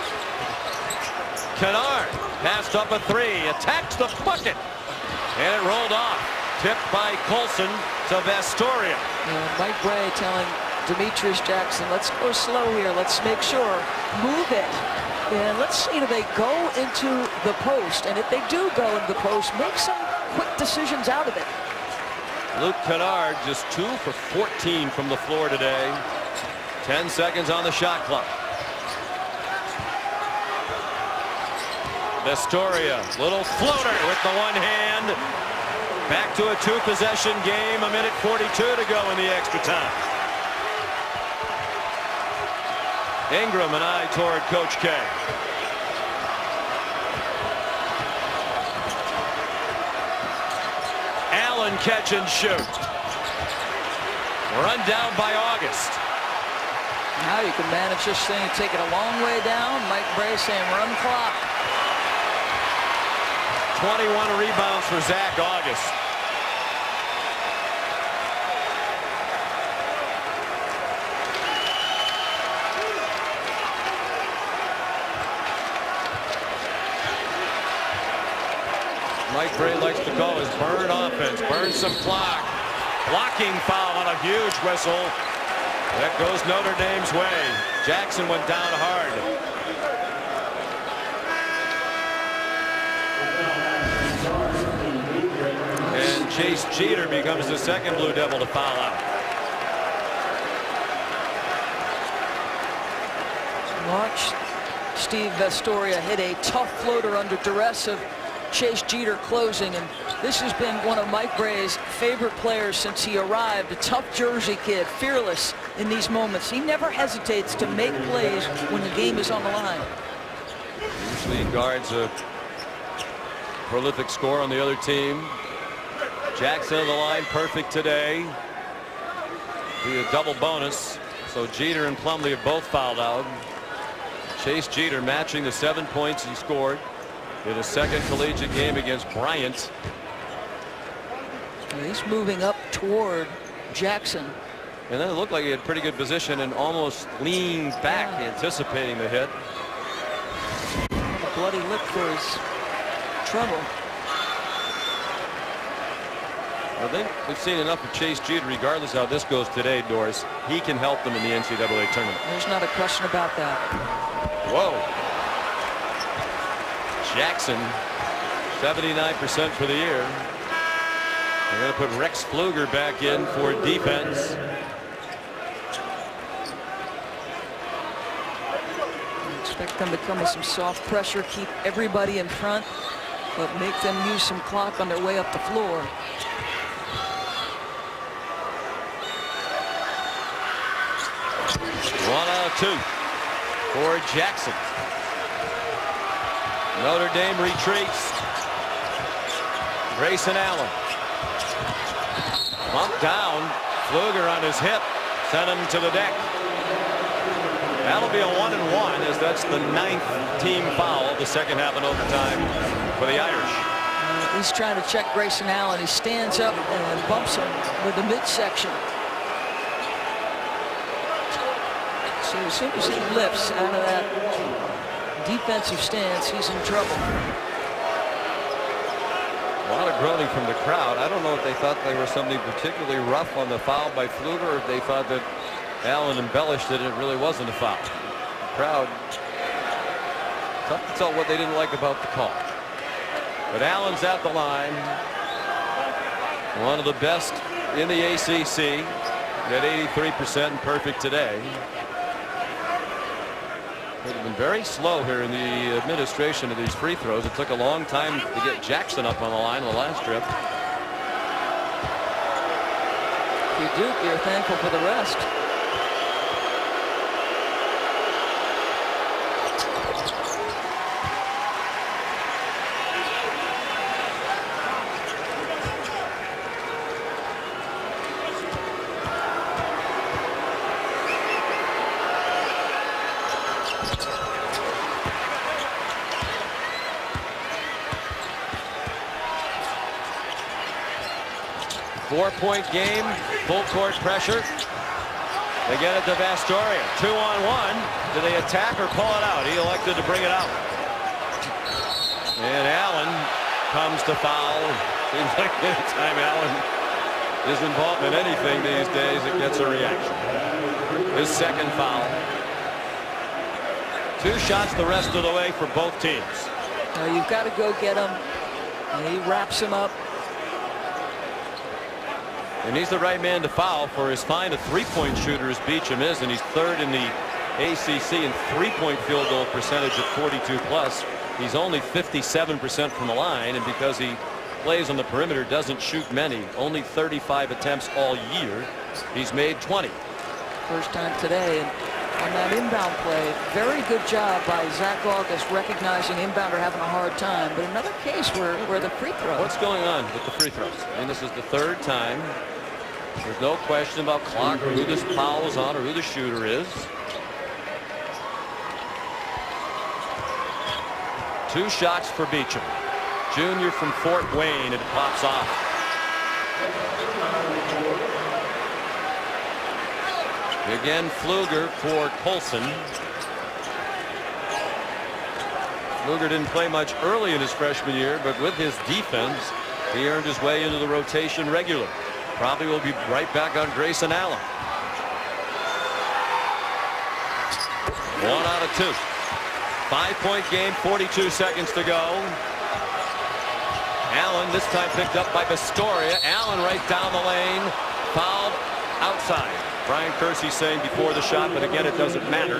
Kennard passed up a 3. Attacks the bucket. And it rolled off. Tipped by Colson to Vestoria. Mike Bray telling Demetrius Jackson, let's go slow here. Let's make sure. Move it. And let's see, do they go into the post? And if they do go into the post, make some quick decisions out of it. Luke Kennard just 2 for 14 from the floor today. 10 seconds on the shot clock. Vestoria, little floater with the one hand. Back to a 2-possession game. 1:42 to go in the extra time. Ingram an eye toward Coach K. Allen catch and shoot. Run down by August. Now you can manage this thing and take it a long way down. Mike Bray saying run clock. 21 rebounds for Zach August. Mike Bray likes to call his burn offense. Burn some clock. Blocking foul on a huge whistle. That goes Notre Dame's way. Jackson went down hard. And Chase Jeter becomes the second Blue Devil to foul out. Watch Steve Vestoria hit a tough floater under duress of Chase Jeter closing, and this has been one of Mike Bray's favorite players since he arrived. A tough Jersey kid, fearless in these moments. He never hesitates to make plays when the game is on the line. Usually guards a prolific scorer on the other team. Jackson on the line, perfect today. Be a double bonus. So Jeter and Plumlee have both fouled out. Chase Jeter matching the 7 points he scored in his second collegiate game against Bryant. He's moving up toward Jackson. And then it looked like he had pretty good position and almost leaned back, anticipating the hit. A bloody lip for his trouble. I think we've seen enough of Chase Jeter, regardless how this goes today, Doris. He can help them in the NCAA tournament. There's not a question about that. Whoa. Jackson, 79% for the year. They're going to put Rex Pfluger back in for defense. Expect them to come with some soft pressure, keep everybody in front, but make them use some clock on their way up the floor. One out of 2 for Jackson. Notre Dame retreats. Grayson Allen. Bumped down. Pfluger on his hip. Sent him to the deck. That'll be a 1-and-1, as that's the 9th team foul of the second half in overtime for the Irish. He's trying to check Grayson Allen. He stands up and bumps him with the midsection. So as soon as he lifts out of that defensive stance, he's in trouble. A lot of groaning from the crowd. I don't know if they thought they were something particularly rough on the foul by Pfluger, or if they thought that Allen embellished it and it really wasn't a foul. The crowd, tough to tell what they didn't like about the call. But Allen's at the line. One of the best in the ACC. At 83% and perfect today. They've been very slow here in the administration of these free throws. It took a long time to get Jackson up on the line on the last trip. If you Duke, you're thankful for the rest. Four-point game, full court pressure. They get it to Vastoria. 2-on-1. Do they attack or pull it out? He elected to bring it out. And Allen comes to foul. Seems like anytime Allen is involved in anything these days, it gets a reaction. His second foul. 2 shots the rest of the way for both teams. You've got to go get him. He wraps him up. And he's the right man to foul for as fine a three-point shooter as Beacham is, and he's third in the ACC in three-point field goal percentage at 42+. He's only 57% from the line, and because he plays on the perimeter, doesn't shoot many. Only 35 attempts all year. He's made 20. First time today. And on that inbound play, very good job by Zach August recognizing inbounder having a hard time. But another case where the free throw. What's going on with the free throws? I mean, this is the third time. There's no question about clock or who this foul is on or who the shooter is. 2 shots for Beacham. Junior from Fort Wayne. It pops off. Again, Pfluger for Colson. Pfluger didn't play much early in his freshman year, but with his defense, he earned his way into the rotation regularly. Probably will be right back on Grayson Allen. 1 out of 2. 5-point game, 42 seconds to go. Allen this time picked up by Vastoria. Allen right down the lane. Fouled outside. Brian Kersey saying before the shot, but again, it doesn't matter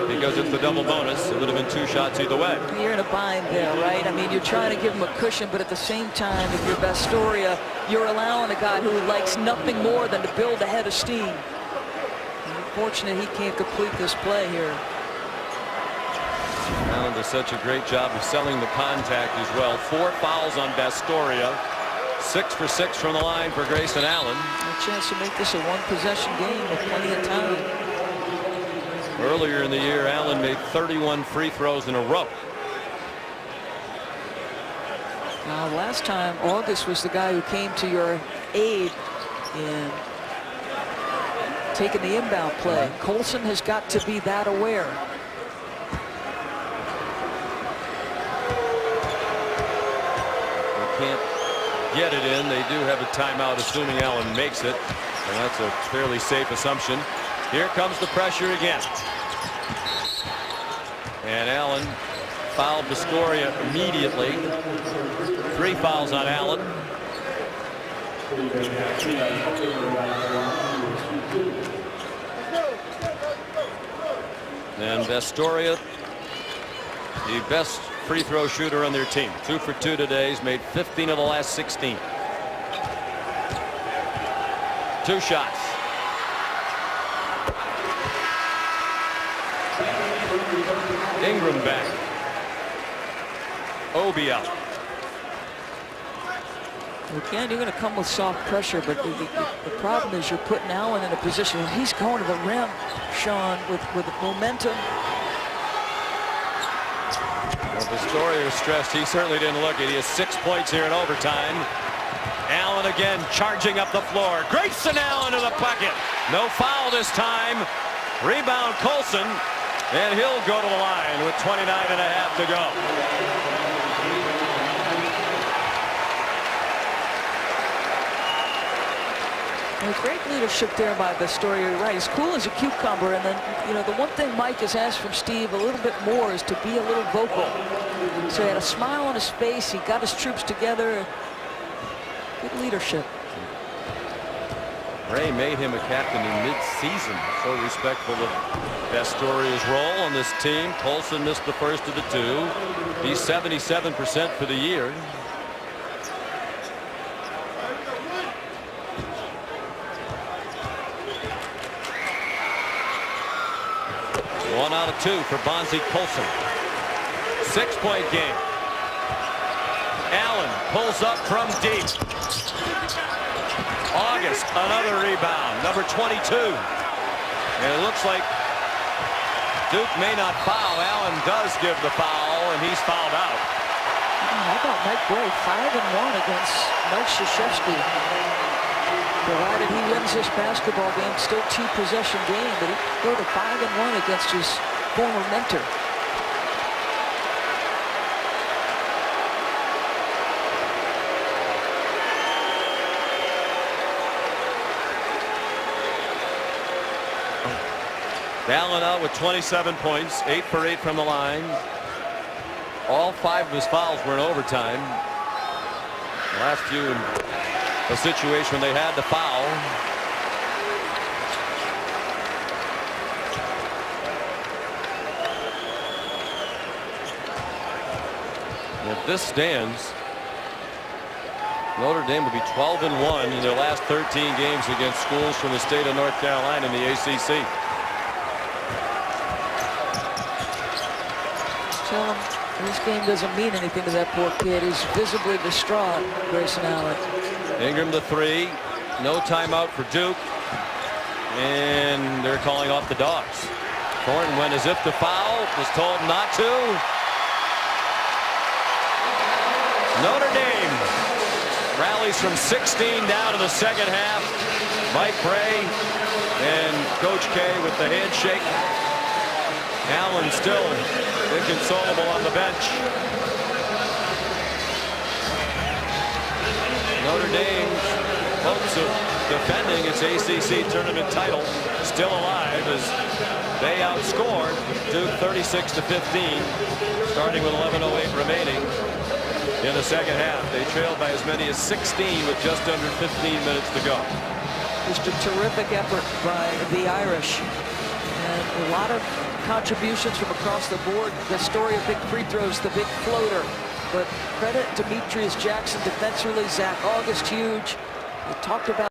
because it's the double bonus. It would have been 2 shots either way. You're in a bind there, right? I mean, you're trying to give him a cushion, but at the same time, if you're Vastoria, you're allowing a guy who likes nothing more than to build a head of steam. Unfortunately, he can't complete this play here. Allen does such a great job of selling the contact as well. 4 fouls on Vastoria. 6 for 6 from the line for Grayson Allen. A chance to make this a 1-possession game with plenty of time. Earlier in the year, Allen made 31 free throws in a row. Now, last time, August was the guy who came to your aid in taking the inbound play. Colson has got to be that aware. They can't get it in. They do have a timeout, assuming Allen makes it. And that's a fairly safe assumption. Here comes the pressure again. And Allen fouled Vastoria immediately. 3 fouls on Allen. And Vastoria, the best free throw shooter on their team. 2 for 2 today. He's made 15 of the last 16. 2 shots. Ingram back. Obi out. Again, you're going to come with soft pressure, but the problem is you're putting Allen in a position where he's going to the rim, Sean, with momentum. Well, Vastoria is stressed. He certainly didn't look it. He has 6 points here in overtime. Allen again charging up the floor. Grayson Allen to the bucket. No foul this time. Rebound Colson. And he'll go to the line with 29.5 to go. Great leadership there by Vastoria. You're right. He's cool as a cucumber. And then, you know, the one thing Mike has asked from Steve a little bit more is to be a little vocal. So he had a smile on his face. He got his troops together. Good leadership. Ray made him a captain in mid-season. So respectful of Pastoria's role on this team. Colson missed the first of the two. He's 77% for the year. One out of two for Bonzie Colson. 6-point game. Allen pulls up from deep. August, another rebound. Number 22. And it looks like Duke may not foul. Allen does give the foul, and he's fouled out. How about Mike Bray? 5-1 against Mike Krzyzewski. Provided he wins this basketball game, still 2-possession game, but he go to 5-1 against his former mentor. Allen out with 27 points, 8 for 8 from the line. All 5 of his fouls were in overtime. The last few in a situation when they had to foul. If this stands, Notre Dame will be 12-1 in their last 13 games against schools from the state of North Carolina in the ACC. Tell him this game doesn't mean anything to that poor kid. He's visibly distraught, Grayson Allen. Ingram the 3. No timeout for Duke. And they're calling off the Dogs. Thornton went as if to foul. Was told not to. Notre Dame rallies from 16 down in the second half. Mike Bray and Coach K with the handshake. Allen still inconsolable on the bench. Notre Dame's hopes of defending its ACC tournament title still alive as they outscored Duke 36-15, starting with 11:08 remaining in the second half. They trailed by as many as 16 with just under 15 minutes to go. Just a terrific effort by the Irish, and a lot of contributions from across the board. The story of big free throws, the big floater. But credit Demetrius Jackson defensively. Zach August huge. We talked about